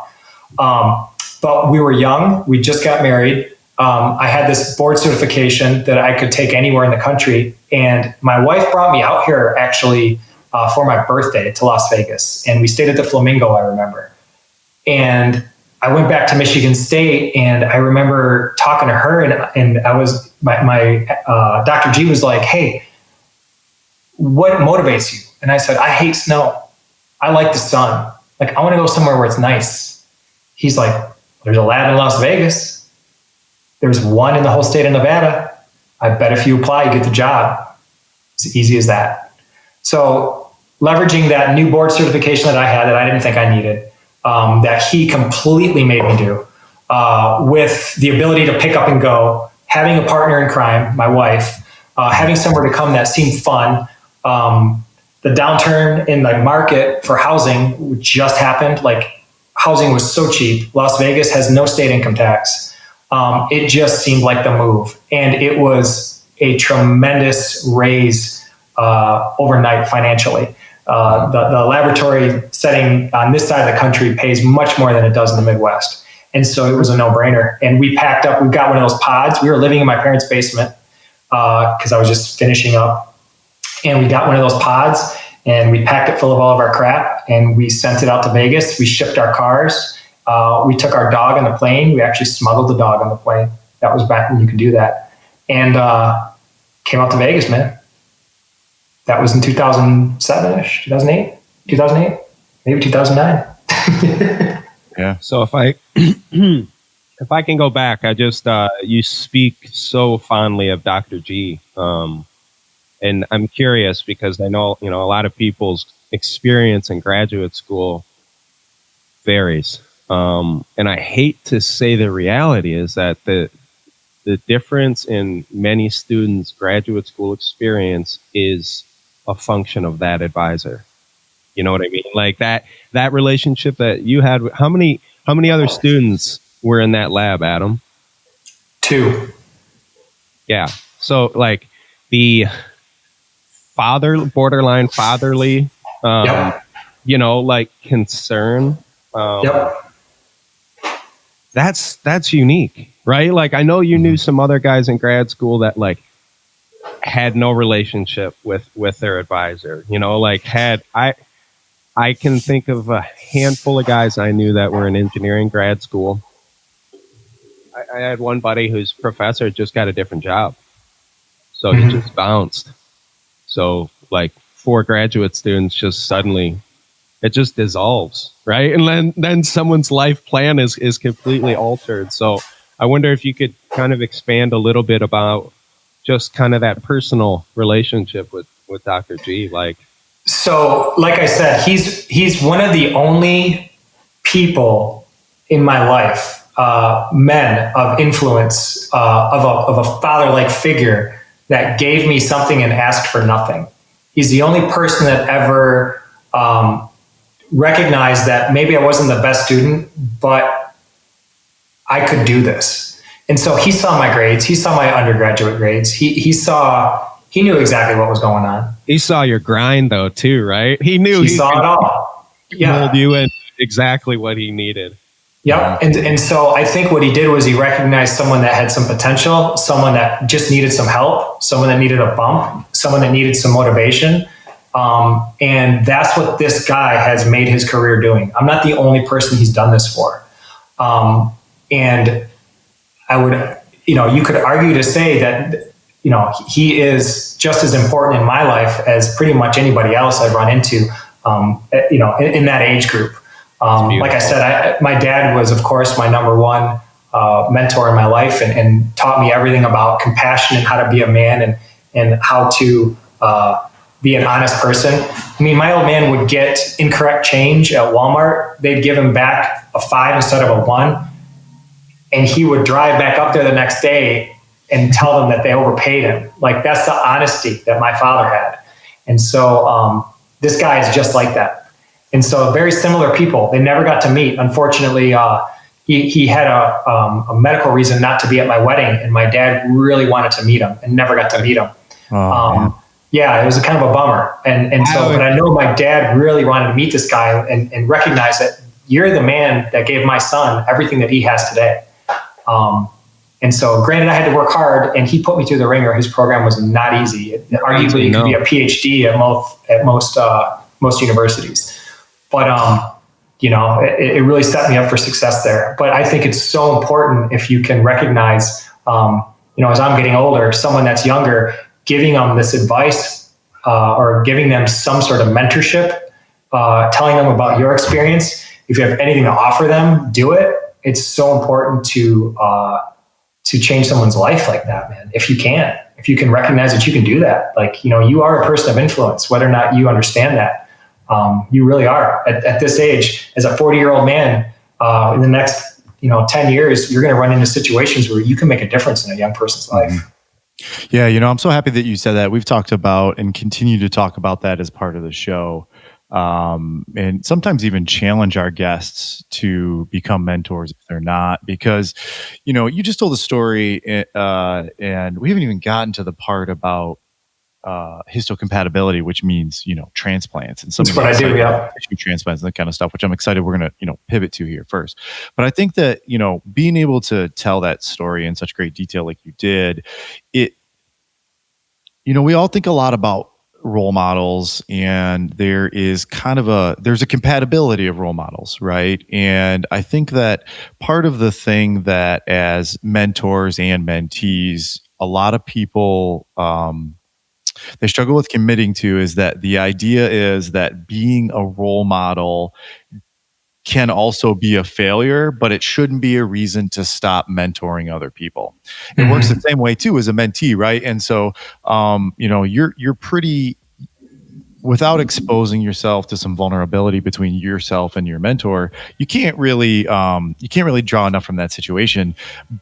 But we were young. We just got married. I had this board certification that I could take anywhere in the country. And my wife brought me out here actually for my birthday to Las Vegas. And we stayed at the Flamingo, I remember. And I went back to Michigan State, and I remember talking to her, and I was my Dr. G was like, "Hey, what motivates you?" And I said, "I hate snow. I like the sun. Like I want to go somewhere where it's nice." He's like, "There's a lab in Las Vegas. There's one in the whole state of Nevada. I bet if you apply, you get the job. It's easy as that." So leveraging that new board certification that I had that I didn't think I needed. That he completely made me do, with the ability to pick up and go, having a partner in crime, my wife, having somewhere to come that seemed fun. The downturn in the market for housing just happened. Like housing was so cheap. Las Vegas has no state income tax. It just seemed like the move. And it was a tremendous raise overnight financially. The laboratory setting on this side of the country pays much more than it does in the Midwest. And so it was a no-brainer. And we packed up, we got one of those pods. We were living in my parents' basement because I was just finishing up. And we got one of those pods and we packed it full of all of our crap and we sent it out to Vegas. We shipped our cars. We took our dog on the plane. We actually smuggled the dog on the plane. That was back when you could do that. And came out to Vegas, man. That was in 2007-ish, 2008, maybe 2009.
Yeah.
So if I can go back, I just you speak so fondly of Dr. G, and I'm curious because I know a lot of people's experience in graduate school varies, and I hate to say the reality is that the difference in many students' graduate school experience is a function of that advisor. You know what I mean? Like that relationship that you had. How many other students were in that lab, Adam?
2.
Yeah. So like the borderline fatherly,
Yep.
Like concern.
Yep.
That's unique, right? Like I know you knew some other guys in grad school that like had no relationship with their advisor, I can think of a handful of guys I knew that were in engineering grad school. I had one buddy whose professor just got a different job. So he just bounced. So like 4 graduate students just suddenly, it just dissolves, right? And then someone's life plan is completely altered. So I wonder if you could kind of expand a little bit about just kind of that personal relationship with Dr. G.
So, like I said, he's one of the only people in my life, men of influence, of a father-like figure that gave me something and asked for nothing. He's the only person that ever recognized that maybe I wasn't the best student, but I could do this. And so he saw my grades. He saw my undergraduate grades. He knew exactly what was going on.
He saw your grind though too, right? He
saw it all. Yeah.
Mold you in exactly what he needed.
Yep. And so I think what he did was he recognized someone that had some potential, someone that just needed some help, someone that needed a bump, someone that needed some motivation. And that's what this guy has made his career doing. I'm not the only person he's done this for. And I would, you could argue to say that, he is just as important in my life as pretty much anybody else I've run into, in that age group. Like I said, my dad was, of course, my number one mentor in my life and taught me everything about compassion and how to be a man and how to be an honest person. I mean, my old man would get incorrect change at Walmart. They'd give him back a 5 instead of a 1. And he would drive back up there the next day and tell them that they overpaid him. Like, that's the honesty that my father had. And so this guy is just like that. And so very similar people. They never got to meet. Unfortunately, he had a medical reason not to be at my wedding, and my dad really wanted to meet him and never got to meet him. Yeah, it was a kind of a bummer. And so, but I know my dad really wanted to meet this guy and recognize that you're the man that gave my son everything that he has today. And so, granted, I had to work hard, and he put me through the ringer. His program was not easy. Arguably, it could be a PhD at most universities. But it really set me up for success there. But I think it's so important if you can recognize, as I'm getting older, someone that's younger, giving them this advice or giving them some sort of mentorship, telling them about your experience. If you have anything to offer them, do it. It's so important to change someone's life like that, man. If you can recognize that you can do that, you are a person of influence, whether or not you understand that. You really are at this age. As a 40-year-old man, in the next 10 years, you're going to run into situations where you can make a difference in a young person's life.
Yeah, I'm so happy that you said that. We've talked about and continue to talk about that as part of the show. And sometimes even challenge our guests to become mentors if they're not, because, you just told a story and we haven't even gotten to the part about histocompatibility, which means, transplants and some
That's what I do, yeah.
Tissue transplants and that kind of stuff, which I'm excited we're going to, pivot to here first. But I think that, being able to tell that story in such great detail like you did, we all think a lot about role models, and there is there's a compatibility of role models, right? And I think that part of the thing that as mentors and mentees, a lot of people they struggle with committing to is that the idea is that being a role model can also be a failure, but it shouldn't be a reason to stop mentoring other people. It works the same way too as a mentee, right? And so, you're pretty, without exposing yourself to some vulnerability between yourself and your mentor, you can't really draw enough from that situation.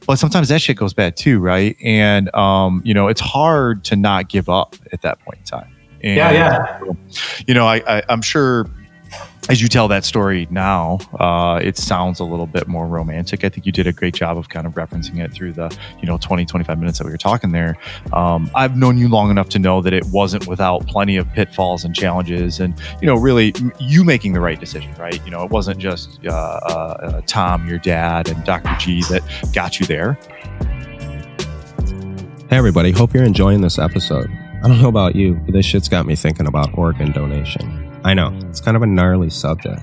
But sometimes that shit goes bad too, right? And it's hard to not give up at that point in time. And, I'm sure as you tell that story now, it sounds a little bit more romantic. I think you did a great job of kind of referencing it through the 20, 25 minutes that we were talking there. I've known you long enough to know that it wasn't without plenty of pitfalls and challenges and, really you making the right decision, right? It wasn't just Tom, your dad, and Dr. G that got you there.
Hey everybody, hope you're enjoying this episode. I don't know about you, but this shit's got me thinking about organ donation. I know, it's kind of a gnarly subject,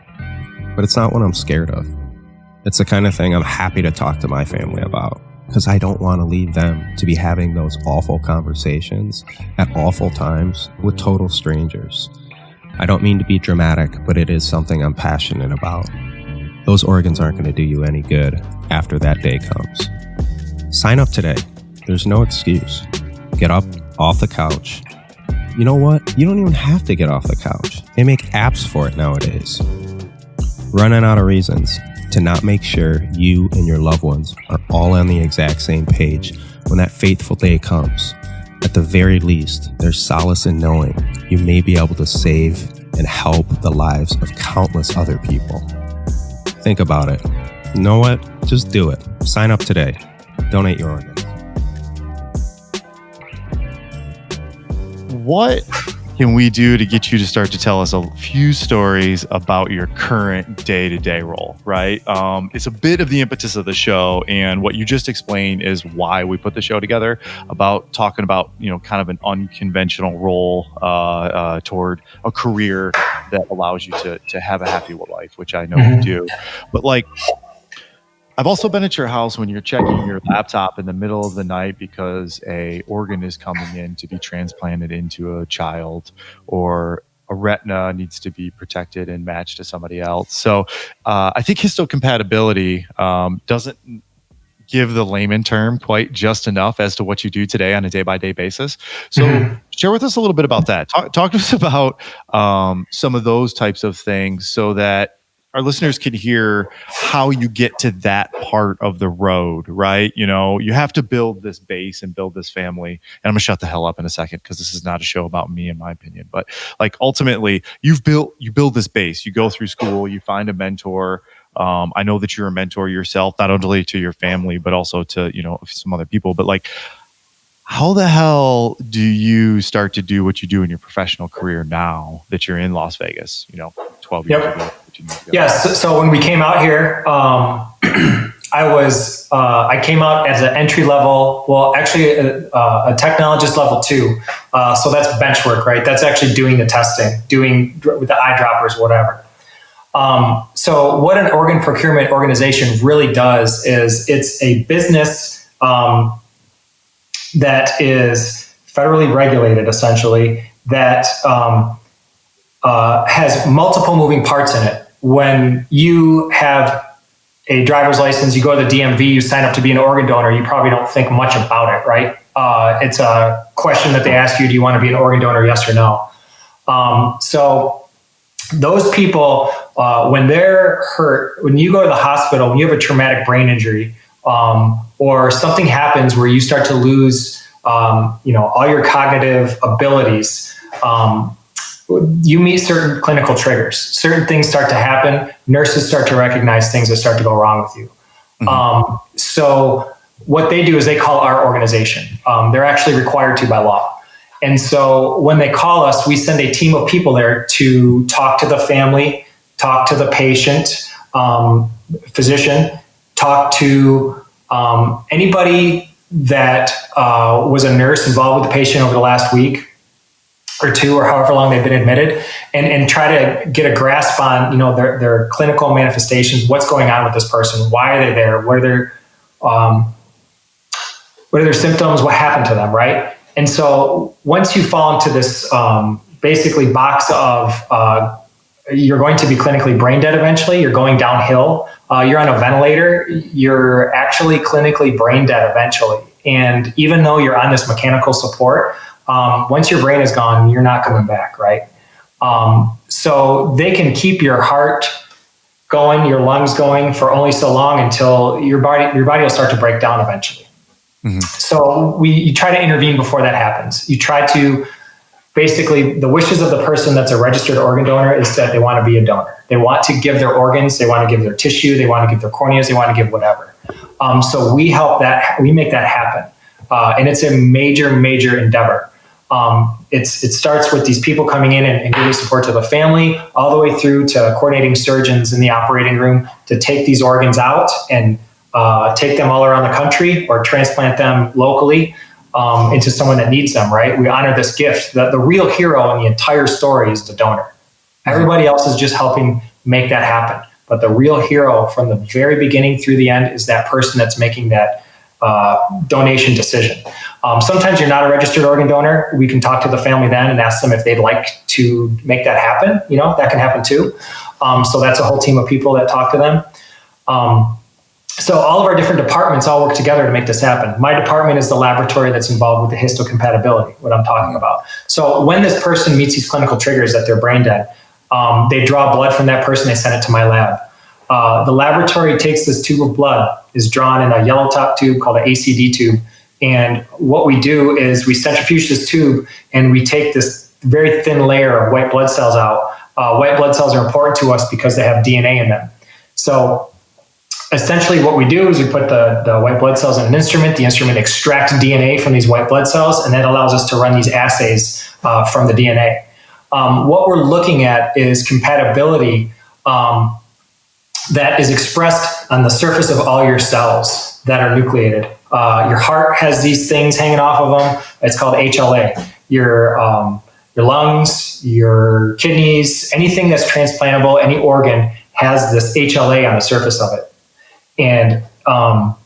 but it's not what I'm scared of. It's the kind of thing I'm happy to talk to my family about. because I don't want to leave them to be having those awful conversations at awful times with total strangers. I don't mean to be dramatic, but it is something I'm passionate about. Those organs aren't going to do you any good after that day comes. Sign up today. There's no excuse. Get up off the couch. You know what? You don't even have to get off the couch. They make apps for it nowadays. Running out of reasons to not make sure you and your loved ones are all on the exact same page when that fateful day comes. At the very least, there's solace in knowing you may be able to save and help the lives of countless other people. Think about it. You know what? Just do it. Sign up today. Donate your organs.
What can we do to get you to start to tell us a few stories about your current day-to-day role, right? It's a bit of the impetus of the show, and what you just explained is why we put the show together, about talking about, kind of an unconventional role toward a career that allows you to have a happy life, which I know you do. But I've also been at your house when you're checking your laptop in the middle of the night because a organ is coming in to be transplanted into a child, or a retina needs to be protected and matched to somebody else. So I think histocompatibility doesn't give the layman term quite just enough as to what you do today on a day-by-day basis. So share with us a little bit about that. Talk to us about some of those types of things so that our listeners can hear how you get to that part of the road, right? You have to build this base and build this family. And I'm gonna shut the hell up in a second because this is not a show about me, in my opinion. But ultimately, you build this base. You go through school, you find a mentor. I know that you're a mentor yourself, not only to your family, but also to, some other people. But how the hell do you start to do what you do in your professional career now that you're in Las Vegas, 12 years ago?
Yes. So when we came out here, I came out as an entry level, a technologist level 2. So that's bench work, right? That's actually doing the testing, doing with the eyedroppers, whatever. So what an organ procurement organization really does is it's a business that is federally regulated, essentially, that has multiple moving parts in it. When you have a driver's license, you go to the DMV, you sign up to be an organ donor, you probably don't think much about it, right? It's a question that they ask you, do you want to be an organ donor, yes or no? So those people, when they're hurt, when you go to the hospital, when you have a traumatic brain injury, or something happens where you start to lose, all your cognitive abilities, you meet certain clinical triggers. Certain things start to happen. Nurses start to recognize things that start to go wrong with you. So what they do is they call our organization. They're actually required to by law. And so when they call us, we send a team of people there to talk to the family, talk to the patient, physician, talk to anybody that was a nurse involved with the patient over the last week or 2 or however long they've been admitted, and try to get a grasp on their clinical manifestations, what's going on with this person, why are they there, what are their symptoms, what happened to them, right? And so once you fall into this basically box of you're going to be clinically brain dead eventually, you're going downhill, you're on a ventilator, you're actually clinically brain dead eventually. And even though you're on this mechanical support, once your brain is gone, you're not coming back, right? So they can keep your heart going, your lungs going for only so long until your body will start to break down eventually. So you try to intervene before that happens. You try to basically, the wishes of the person that's a registered organ donor is that they want to be a donor. They want to give their organs, they want to give their tissue, they want to give their corneas, they want to give whatever. So we help that, we make that happen. And it's a major, major endeavor. It starts with these people coming in and giving support to the family, all the way through to coordinating surgeons in the operating room to take these organs out and take them all around the country or transplant them locally into someone that needs them, right? We honor this gift. The real hero in the entire story is the donor. Everybody else is just helping make that happen. But the real hero from the very beginning through the end is that person that's making that donation decision. Sometimes you're not a registered organ donor. We can talk to the family then and ask them if they'd like to make that happen. That can happen too. So that's a whole team of people that talk to them. So all of our different departments all work together to make this happen. My department is the laboratory that's involved with the histocompatibility, what I'm talking about. So when this person meets these clinical triggers that they're brain dead, they draw blood from that person, they send it to my lab. The laboratory takes this tube of blood, is drawn in a yellow top tube called an ACD tube. And what we do is we centrifuge this tube and we take this very thin layer of white blood cells out. White blood cells are important to us because they have DNA in them. So essentially what we do is we put the white blood cells in an instrument. The instrument extracts DNA from these white blood cells, and that allows us to run these assays from the DNA. What we're looking at is compatibility that is expressed on the surface of all your cells that are nucleated. Your heart has these things hanging off of them. It's called HLA. Your lungs, your kidneys, anything that's transplantable, any organ has this HLA on the surface of it. And our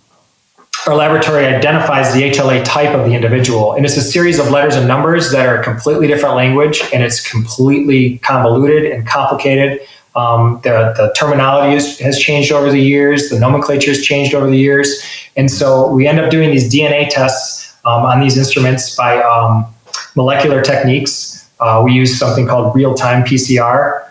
laboratory identifies the HLA type of the individual. And it's a series of letters and numbers that are a completely different language, and it's completely convoluted and complicated. The terminology has changed over the years. The nomenclature has changed over the years. And so we end up doing these DNA tests on these instruments by molecular techniques. We use something called real-time PCR,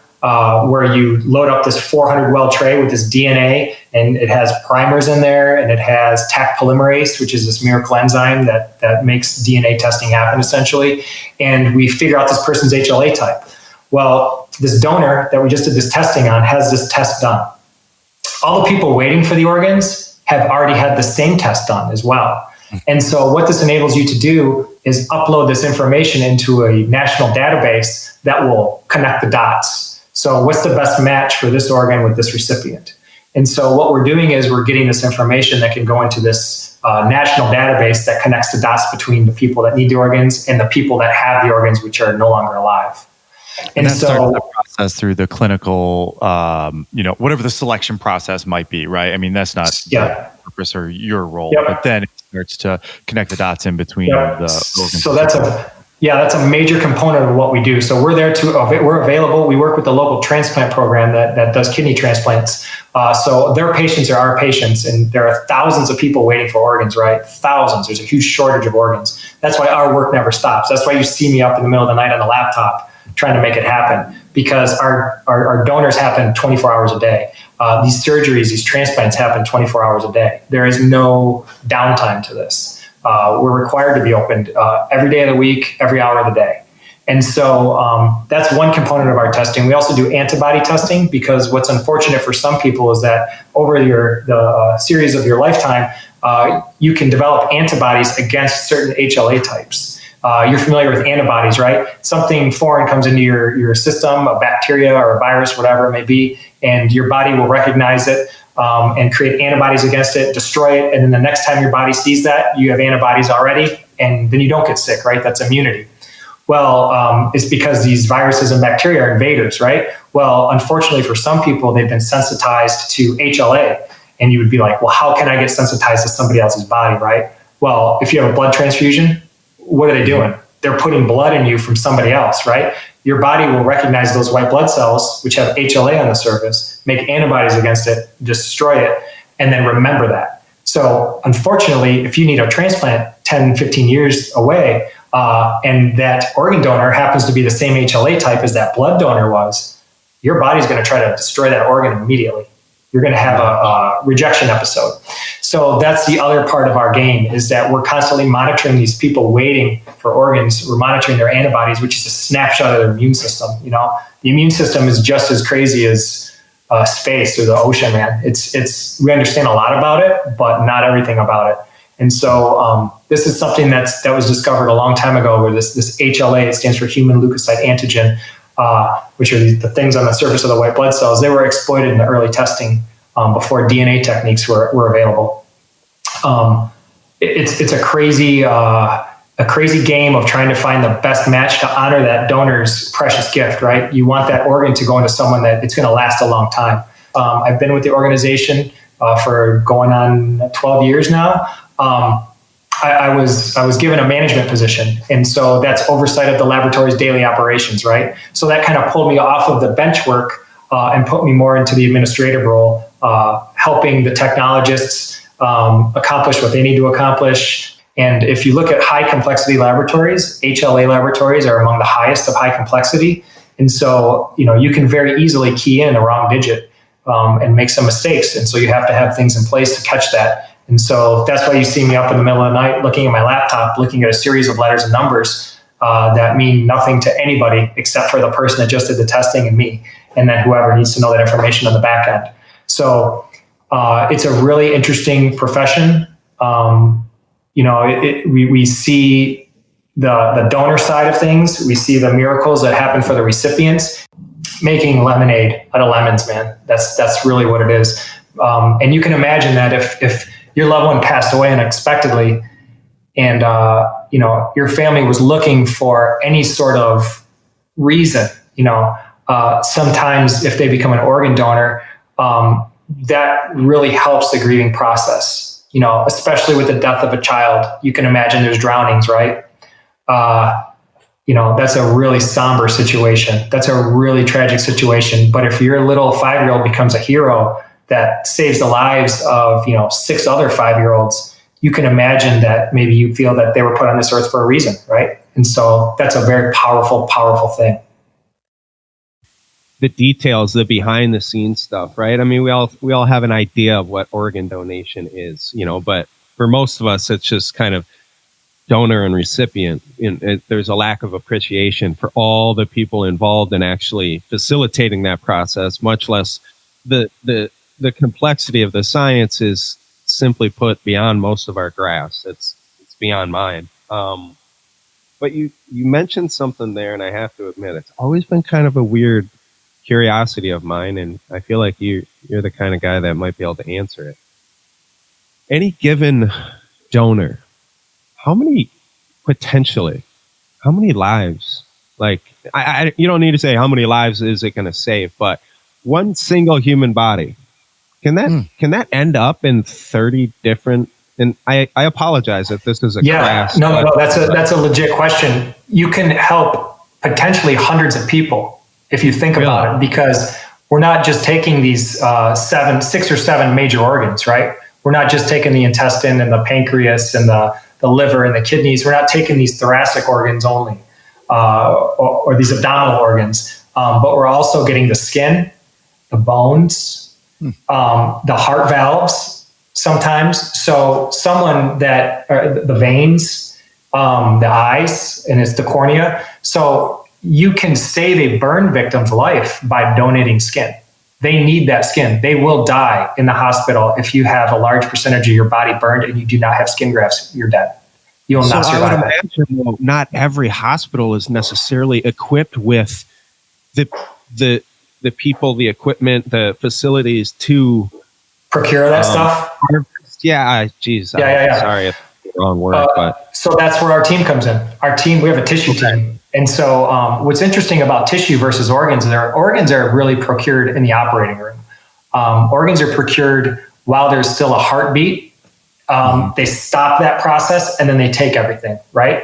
where you load up this 400 well tray with this DNA, and it has primers in there, and it has Taq polymerase, which is this miracle enzyme that makes DNA testing happen, essentially. And we figure out this person's HLA type. Well, this donor that we just did this testing on has this test done. All the people waiting for the organs have already had the same test done as well. And so what this enables you to do is upload this information into a national database that will connect the dots. So what's the best match for this organ with this recipient? And so what we're doing is we're getting this information that can go into this national database that connects the dots between the people that need the organs and the people that have the organs which are no longer alive.
And so the process through the clinical, whatever the selection process might be, right? I mean, that's not the purpose or your role, but then it starts to connect the dots in between the organs.
So that's a major component of what we do. So we're there we're available. We work with the local transplant program that does kidney transplants. So their patients are our patients, and there are thousands of people waiting for organs, right? Thousands. There's a huge shortage of organs. That's why our work never stops. That's why you see me up in the middle of the night on the laptop trying to make it happen, because our donors happen 24 hours a day. These surgeries, these transplants happen 24 hours a day. There is no downtime to this. We're required to be opened every day of the week, every hour of the day. And so that's one component of our testing. We also do antibody testing, because what's unfortunate for some people is that over the series of your lifetime, you can develop antibodies against certain HLA types. You're familiar with antibodies, right? Something foreign comes into your system, a bacteria or a virus, whatever it may be, and your body will recognize it and create antibodies against it, destroy it, and then the next time your body sees that, you have antibodies already, and then you don't get sick, right? That's immunity. Well, it's because these viruses and bacteria are invaders, right? Well, unfortunately for some people, they've been sensitized to HLA, and you would be like, well, how can I get sensitized to somebody else's body, right? Well, if you have a blood transfusion, what are they doing? They're putting blood in you from somebody else, right? Your body will recognize those white blood cells, which have HLA on the surface, make antibodies against it, destroy it, and then remember that. So unfortunately, if you need a transplant 10, 15 years away, and that organ donor happens to be the same HLA type as that blood donor was, your body's going to try to destroy that organ immediately. You're going to have a rejection episode. So that's the other part of our game, is that we're constantly monitoring these people waiting for organs. We're monitoring their antibodies, which is a snapshot of their immune system. The immune system is just as crazy as space or the ocean, man. We understand a lot about it, but not everything about it. And so this is something that was discovered a long time ago, where this HLA, it stands for human leukocyte antigen, which are the things on the surface of the white blood cells. They were exploited in the early testing before DNA techniques were available. It's a crazy game of trying to find the best match to honor that donor's precious gift, right? You want that organ to go into someone that it's going to last a long time. I've been with the organization for going on 12 years now. I was given a management position, and so that's oversight of the laboratory's daily operations, right? So that kind of pulled me off of the bench work and put me more into the administrative role, helping the technologists accomplish what they need to accomplish. And if you look at high complexity laboratories, HLA laboratories are among the highest of high complexity. And so, you can very easily key in a wrong digit and make some mistakes. And so you have to have things in place to catch that. And so that's why you see me up in the middle of the night looking at my laptop, looking at a series of letters and numbers that mean nothing to anybody except for the person that just did the testing and me, and then whoever needs to know that information on the back end. So it's a really interesting profession. We see the donor side of things. We see the miracles that happen for the recipients. Making lemonade out of lemons, man. That's really what it is. And you can imagine that if your loved one passed away unexpectedly, and your family was looking for any sort of reason, sometimes if they become an organ donor, that really helps the grieving process. Especially with the death of a child, you can imagine there's drownings, right? That's a really somber situation. That's a really tragic situation. But if your little 5-year-old becomes a hero that saves the lives of, 6 other 5-year-olds, you can imagine that maybe you feel that they were put on this earth for a reason, right? And so that's a very powerful, powerful thing.
The details, the behind the scenes stuff, right? I mean, we all have an idea of what organ donation is, but for most of us, it's just kind of donor and recipient. There's a lack of appreciation for all the people involved in actually facilitating that process, much less the complexity of the science is, simply put, beyond most of our grasp. It's beyond mine. But you mentioned something there, and I have to admit, it's always been kind of a weird curiosity of mine, and I feel like you're the kind of guy that might be able to answer it. Any given donor, how many lives? Like, you don't need to say how many lives is it going to save, but one single human body, can that end up in 30 different? And I apologize if this is a crass.
No. That's a legit question. You can help potentially hundreds of people if you think about it, because we're not just taking these 6 or 7 major organs, right? We're not just taking the intestine and the pancreas and the liver and the kidneys. We're not taking these thoracic organs only, or these abdominal organs, but we're also getting the skin, the bones, the heart valves sometimes. So someone that, the veins, the eyes, and it's the cornea. So you can save a burn victim's life by donating skin. They need that skin. They will die in the hospital if you have a large percentage of your body burned and you do not have skin grafts. You're dead. You will not survive.
I would imagine, not every hospital is necessarily equipped with the people, the equipment, the facilities to
procure that stuff.
Yeah, geez.
Yeah.
Sorry, it's the wrong word, but
so that's where our team comes in. Our team, we have a tissue team. And so what's interesting about tissue versus organs, organs are really procured in the operating room. Organs are procured while there's still a heartbeat. They stop that process and then they take everything, right?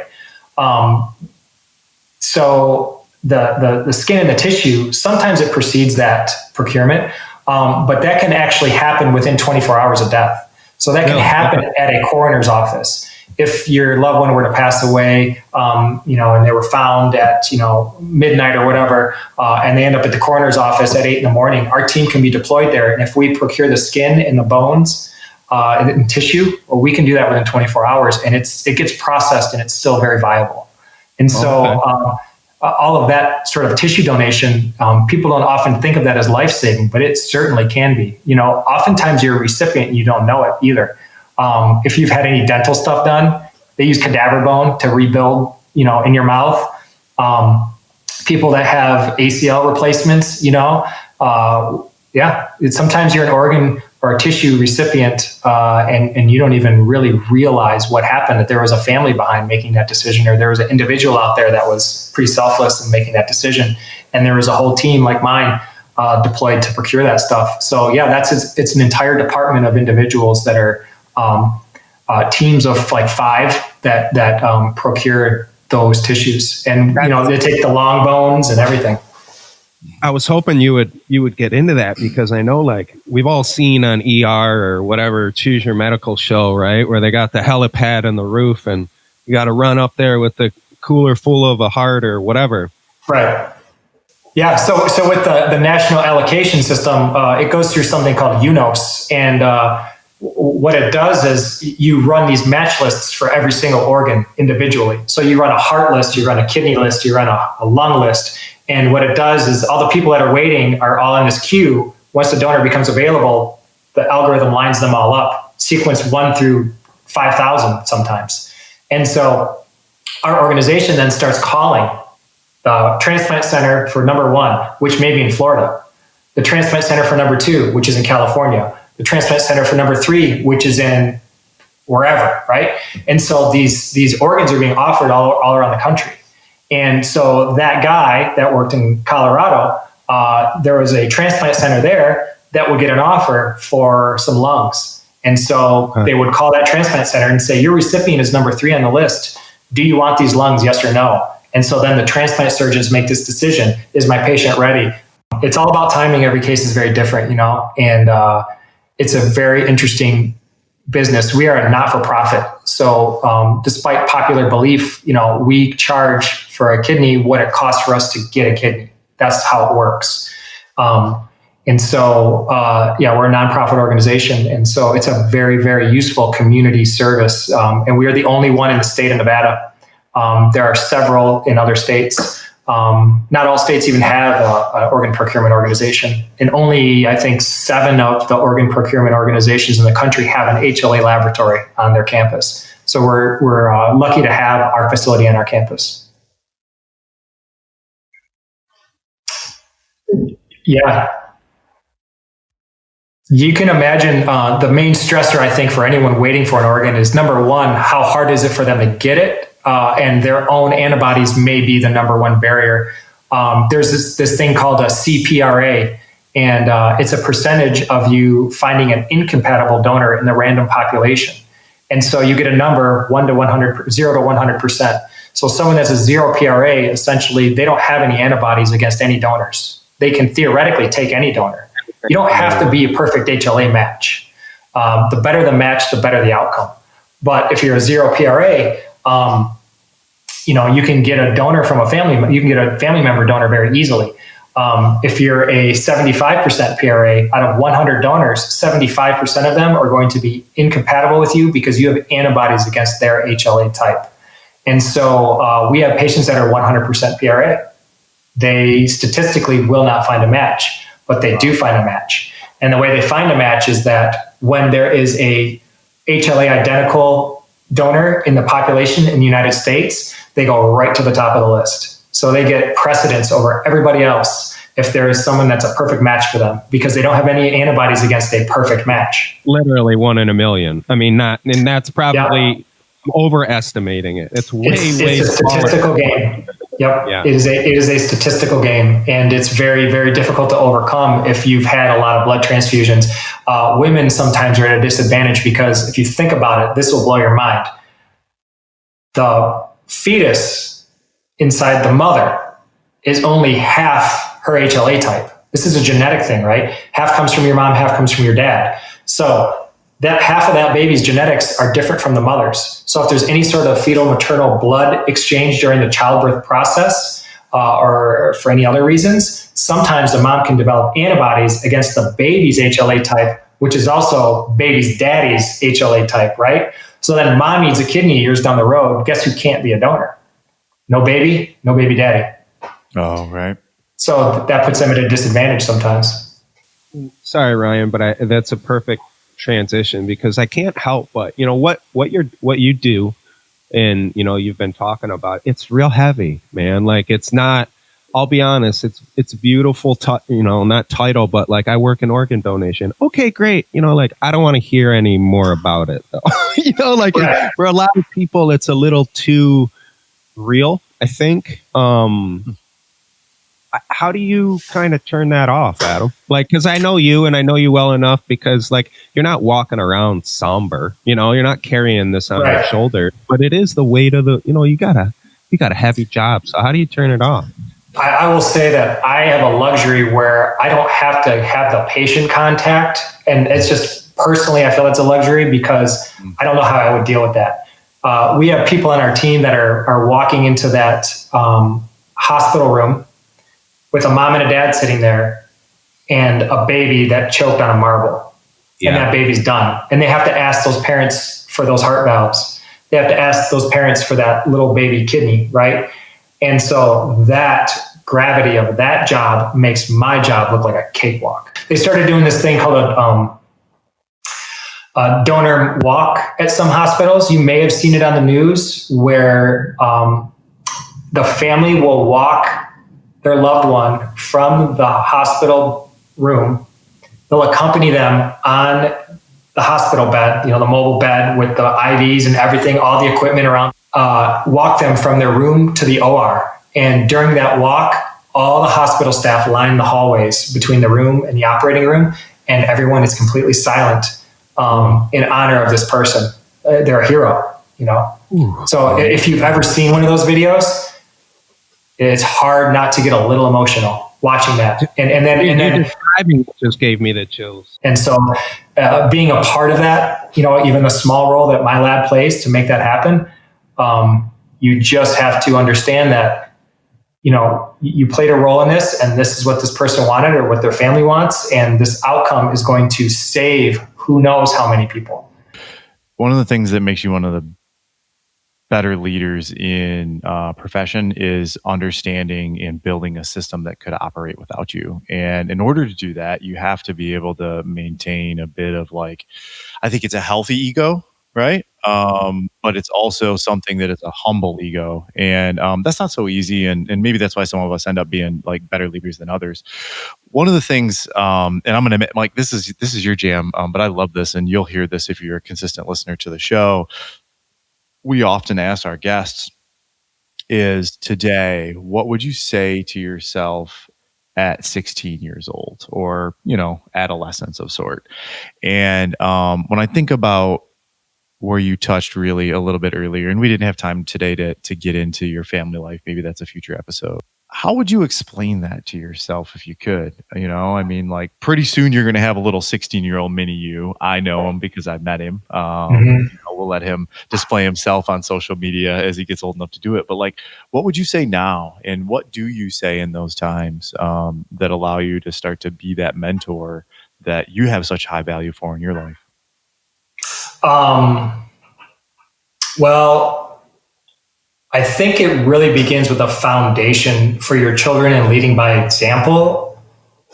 So the skin and the tissue, sometimes it precedes that procurement, but that can actually happen within 24 hours of death. So that can happen at a coroner's office. If your loved one were to pass away, and they were found at, midnight or whatever, and they end up at the coroner's office at 8 a.m, our team can be deployed there. And if we procure the skin and the bones and tissue, well, we can do that within 24 hours, and it gets processed and it's still very viable. And so all of that sort of tissue donation, people don't often think of that as life-saving, but it certainly can be. Oftentimes you're a recipient and you don't know it either. If you've had any dental stuff done, they use cadaver bone to rebuild, in your mouth. People that have ACL replacements, sometimes you're an organ or a tissue recipient, and you don't even really realize what happened, that there was a family behind making that decision, or there was an individual out there that was pretty selfless in making that decision. And there was a whole team like mine deployed to procure that stuff. So it's an entire department of individuals that are teams of like 5 that procure those tissues, and they take the long bones and everything.
I was hoping you would get into that, because I know, like, we've all seen on ER or whatever, Choose Your Medical show, right, where they got the helipad on the roof and you got to run up there with the cooler full of a heart or whatever.
Right. Yeah. So with the national allocation system, it goes through something called UNOS, and what it does is you run these match lists for every single organ individually. So you run a heart list, you run a kidney list, you run a lung list. And what it does is all the people that are waiting are all in this queue. Once the donor becomes available, the algorithm lines them all up, sequence 1 through 5,000 sometimes. And so our organization then starts calling the transplant center for number 1, which may be in Florida, the transplant center for number 2, which is in California, the transplant center for number 3, which is in wherever, right? And so these organs are being offered all around the country. And so that guy that worked in Colorado, there was a transplant center there that would get an offer for some lungs. And so they would call that transplant center and say, your recipient is number 3 on the list. Do you want these lungs, yes or no? And so then the transplant surgeons make this decision. Is my patient ready? It's all about timing. Every case is very different, and it's a very interesting business. We are a not-for-profit. So despite popular belief, we charge for a kidney what it costs for us to get a kidney. That's how it works. And so, we're a nonprofit organization. And so it's a very, very useful community service. And we are the only one in the state of Nevada. There are several in other states. Not all states even have an organ procurement organization. And only, I think, 7 of the organ procurement organizations in the country have an HLA laboratory on their campus. So we're lucky to have our facility on our campus. Yeah. You can imagine the main stressor, I think, for anyone waiting for an organ is, number 1, how hard is it for them to get it? And their own antibodies may be the number 1 barrier. There's this thing called a CPRA, and it's a percentage of you finding an incompatible donor in the random population. And so you get a number 0 to 100%. So someone that's a 0 PRA, essentially, they don't have any antibodies against any donors. They can theoretically take any donor. You don't have to be a perfect HLA match. The better the match, the better the outcome. But if you're a 0 PRA, you can get a donor from a family. You can get a family member donor very easily. If you're a 75% PRA, out of 100 donors, 75% of them are going to be incompatible with you because you have antibodies against their HLA type. And so we have patients that are 100% PRA. They statistically will not find a match, but they do find a match. And the way they find a match is that when there is a HLA identical donor in the population in the United States, they go right to the top of the list. So they get precedence over everybody else if there is someone that's a perfect match for them, because they don't have any antibodies against a perfect match.
Literally 1 in a million. I mean, and that's probably overestimating it. It's way
a statistical game. Yep. Yeah. It is a statistical game, and it's very, very difficult to overcome if you've had a lot of blood transfusions. Women sometimes are at a disadvantage because if you think about it, this will blow your mind. The fetus inside the mother is only half her HLA type. This is a genetic thing, right? Half comes from your mom, half comes from your dad. So that half of that baby's genetics are different from the mother's. So if there's any sort of fetal maternal blood exchange during the childbirth process or for any other reasons, sometimes the mom can develop antibodies against the baby's HLA type, which is also baby's daddy's HLA type, right? So then mom needs a kidney years down the road. Guess who can't be a donor? No baby daddy.
Oh, right.
So that puts them at a disadvantage sometimes.
Sorry, Ryan, but that's a perfect transition, because I can't help but what you do, and you've been talking about, it's real heavy, man. Like, it's not, I'll be honest, it's beautiful, not title, but like, I work in organ donation. Okay, great. Like, I don't want to hear any more about it though.
Right.
For a lot of people, it's a little too real, I think. how do you kind of turn that off, Adam? Like, because I know you and I know you well enough because, like, you're not walking around somber, you know, you're not carrying this on your shoulder, but it is the weight of the, you know, you got a heavy job. So how do you turn it off?
I will say that I have a luxury where I don't have to have the patient contact. And it's just personally, I feel it's a luxury because I don't know how I would deal with that. We have people on our team that are walking into that hospital room with a mom and a dad sitting there and a baby that choked on a marble. Yeah. And that baby's done. And they have to ask those parents for those heart valves. They have to ask those parents for that little baby kidney, right? And so that gravity of that job makes my job look like a cakewalk. They started doing this thing called a donor walk at some hospitals. You may have seen it on the news where the family will walk their loved one from the hospital room. They'll accompany them on the hospital bed, you know, the mobile bed with the IVs and everything, all the equipment around, walk them from their room to the OR. And during that walk, all the hospital staff line the hallways between the room and the operating room, and everyone is completely silent in honor of this person. They're a hero, you know? Ooh. So if you've ever seen one of those videos, it's hard not to get a little emotional watching that. And then
describing just gave me the chills.
And so being a part of that, you know, even the small role that my lab plays to make that happen, you just have to understand that, you know, you played a role in this and this is what this person wanted or what their family wants. And this outcome is going to save who knows how many people.
One of the things that makes you one of the better leaders in profession is understanding and building a system that could operate without you. And in order to do that, you have to be able to maintain a bit of, like, I think it's a healthy ego, right? But it's also something that is a humble ego. And that's not so easy. And maybe that's why some of us end up being like better leaders than others. One of the things, and I'm going to admit, Mike, this is your jam, but I love this, and you'll hear this if you're a consistent listener to the show. We often ask our guests is, today, what would you say to yourself at 16 years old, or, you know, adolescence of sort? And when I think about where you touched really a little bit earlier, and we didn't have time today to get into your family life, maybe that's a future episode. How would you explain that to yourself if you could? You know, I mean, like, pretty soon you're going to have a little 16-year-old mini you. I know him because I've met him. You know, we'll let him display himself on social media as he gets old enough to do it. But, like, what would you say now? And what do you say in those times that allow you to start to be that mentor that you have such high value for in your life?
Well, I think it really begins with a foundation for your children and leading by example.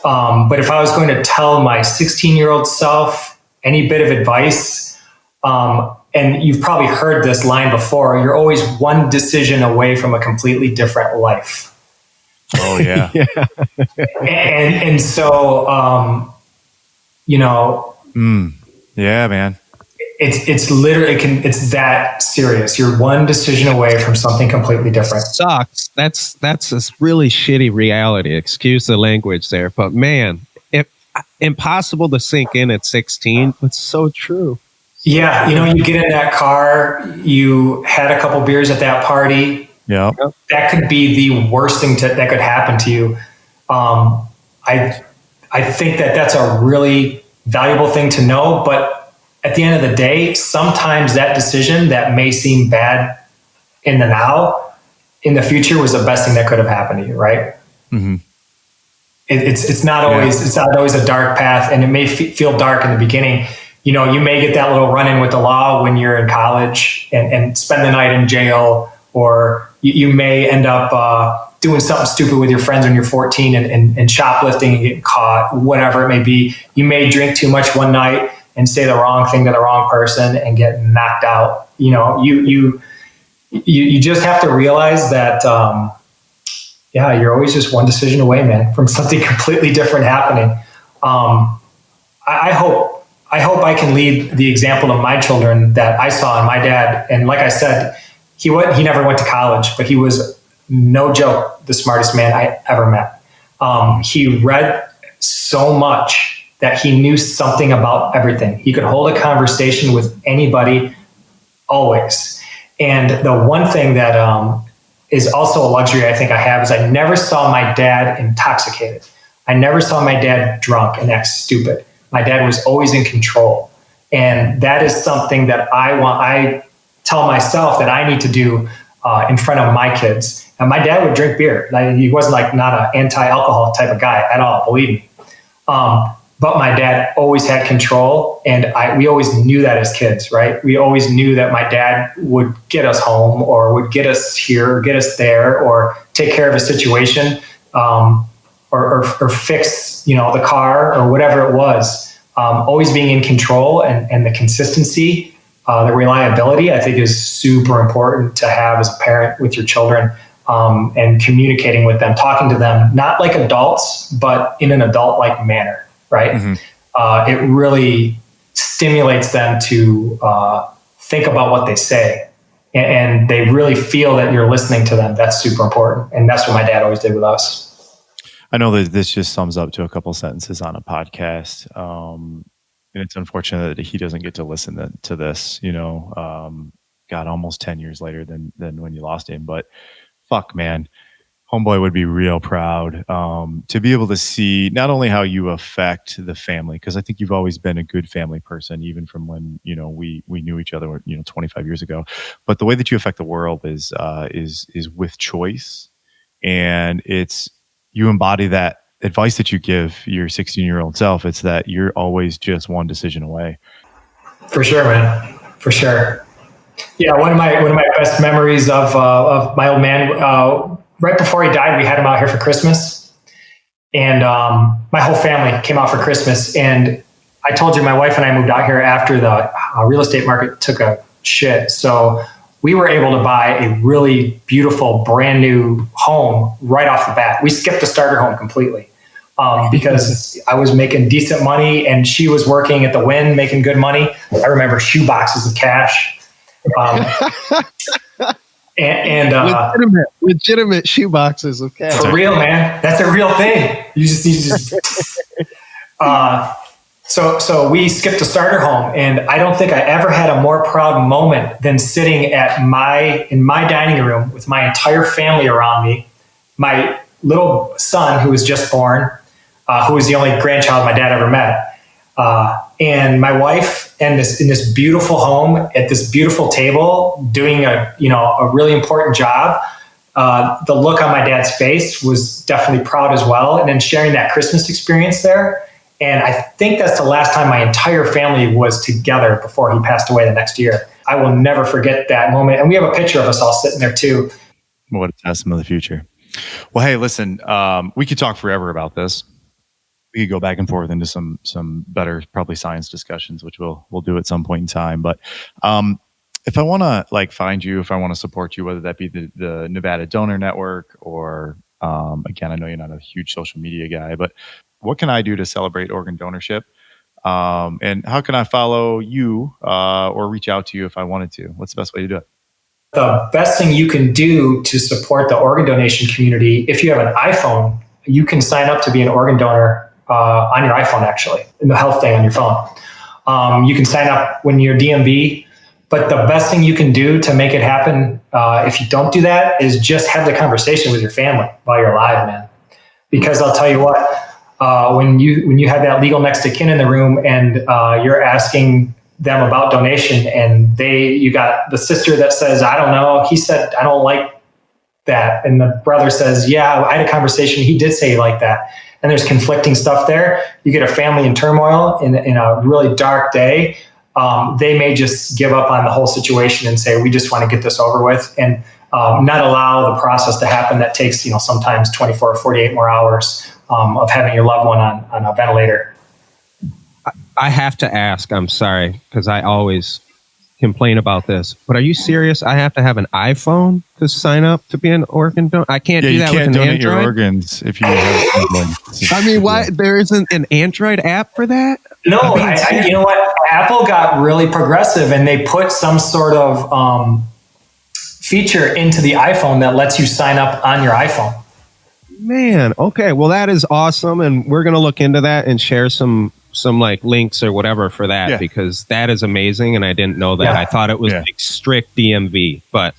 But if I was going to tell my 16-year-old self any bit of advice, and you've probably heard this line before, you're always one decision away from a completely different life.
Oh, yeah.
Yeah.
and so, you know.
Yeah, man.
It's literally, it's that serious. You're one decision away from something completely different.
Sucks. That's a really shitty reality. Excuse the language there, but man, impossible to sink in at 16, but so true.
Yeah, you know, you get in that car, you had a couple beers at that party.
Yeah,
that could be the worst thing that could happen to you. I think that's a really valuable thing to know, but at the end of the day, sometimes that decision that may seem bad in the now, in the future, was the best thing that could have happened to you, right? Mm-hmm. It's not always a dark path, and it may feel dark in the beginning. You know, you may get that little run-in with the law when you're in college and spend the night in jail, or you may end up doing something stupid with your friends when you're 14 and shoplifting and getting caught, whatever it may be. You may drink too much one night and say the wrong thing to the wrong person and get knocked out. You know, you just have to realize that, you're always just one decision away, man, from something completely different happening. I hope I can lead the example of my children that I saw in my dad. And like I said, he never went to college, but he was, no joke, the smartest man I ever met. He read so much that he knew something about everything. He could hold a conversation with anybody always. And the one thing that is also a luxury I think I have is I never saw my dad intoxicated. I never saw my dad drunk and act stupid. My dad was always in control. And that is something that I tell myself that I need to do in front of my kids. And my dad would drink beer. He wasn't not an anti-alcohol type of guy at all, believe me. But my dad always had control, and we always knew that as kids, right? We always knew that my dad would get us home, or would get us here, or get us there, or take care of a situation, or fix, the car, or whatever it was. Always being in control, and the consistency, the reliability, I think is super important to have as a parent with your children, and communicating with them, talking to them, not like adults, but in an adult-like manner. Right. Mm-hmm. It really stimulates them to think about what they say, and they really feel that you're listening to them. That's super important. And that's what my dad always did with us.
I know that this just sums up to a couple sentences on a podcast. And it's unfortunate that he doesn't get to listen to this, God, almost 10 years later than when you lost him. But fuck, man. Homeboy would be real proud to be able to see not only how you affect the family, because I think you've always been a good family person, even from when we knew each other 25 years ago. But the way that you affect the world is with choice, and you embody that advice that you give your 16-year-old self. It's that you're always just one decision away.
For sure, man. For sure. Yeah, one of my best memories of my old man. Right before he died, we had him out here for Christmas, and my whole family came out for Christmas. And I told you, my wife and I moved out here after the real estate market took a shit. So we were able to buy a really beautiful, brand new home right off the bat. We skipped the starter home completely because I was making decent money and she was working at the Wynn, making good money. I remember shoe boxes of cash. And
legitimate shoe boxes of cash.
For real, man. That's a real thing. You just so we skipped a starter home, and I don't think I ever had a more proud moment than sitting in my dining room with my entire family around me, my little son who was just born, who was the only grandchild my dad ever met, and my wife, and in this beautiful home at this beautiful table, doing a really important job. The look on my dad's face was definitely proud as well. And then sharing that Christmas experience there. And I think that's the last time my entire family was together before he passed away the next year. I will never forget that moment. And we have a picture of us all sitting there too.
What a testament of the future. Well, hey, listen, we could talk forever about this. We could go back and forth into some better, probably science discussions, which we'll do at some point in time. But if I want to find you, if I want to support you, whether that be the Nevada Donor Network or again, I know you're not a huge social media guy, but what can I do to celebrate organ donorship? And how can I follow you or reach out to you if I wanted to? What's the best way to do it?
The best thing you can do to support the organ donation community, if you have an iPhone, you can sign up to be an organ donor on your iPhone, actually, in the health thing on your phone. You can sign up when you're DMV, but the best thing you can do to make it happen, if you don't do that, is just have the conversation with your family while you're alive, man. Because I'll tell you what, when you have that legal next to kin in the room and you're asking them about donation, and you got the sister that says, I don't know, he said, I don't like that. And the brother says, yeah, I had a conversation. He did say he liked that. And there's conflicting stuff there. You get a family in turmoil in a really dark day. They may just give up on the whole situation and say, we just want to get this over with, and not allow the process to happen that takes, sometimes 24 or 48 more hours of having your loved one on a ventilator.
I have to ask, I'm sorry, because I always complain about this, but are you serious? I have to have an iPhone to sign up to be an organ donor? I can't do that with an Android? You can't donate your
organs if you have one.
I mean, why? There isn't an Android app for that?
No, you know what? Apple got really progressive, and they put some sort of feature into the iPhone that lets you sign up on your iPhone.
Man, okay. Well, that is awesome, and we're gonna look into that and share some like links or whatever for that because that is amazing, and I didn't know that. I thought it was like strict DMV, but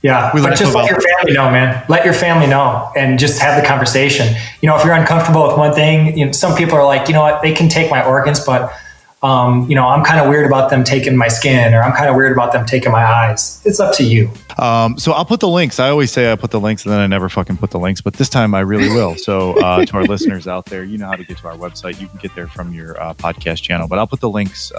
but just let your family know, man. Let your family know, and just have the conversation. You know, if you're uncomfortable with one thing, you know, some people are like, you know what, they can take my organs, but you know, I'm kind of weird about them taking my skin, or I'm kind of weird about them taking my eyes. It's up to you.
So I'll put the links. I always say I put the links and then I never fucking put the links, but this time I really will. So to our listeners out there, you know how to get to our website. You can get there from your podcast channel, but I'll put the links.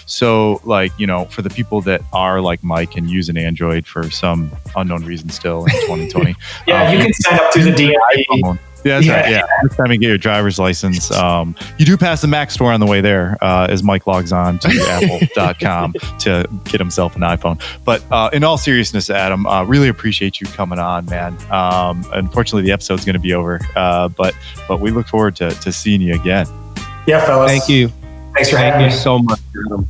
So like, you know, for the people that are like Mike and use an Android for some unknown reason still in 2020.
You can sign up through the DMV.
Yeah, that's right. Yeah, next time you get your driver's license, you do pass the Mac store on the way there as Mike logs on to apple.com to get himself an iPhone. But in all seriousness, Adam, really appreciate you coming on, man. Unfortunately, the episode's going to be over, but we look forward to seeing you again.
Yeah, fellas.
Thank you.
Thanks for having me.
Thank you so much, Adam.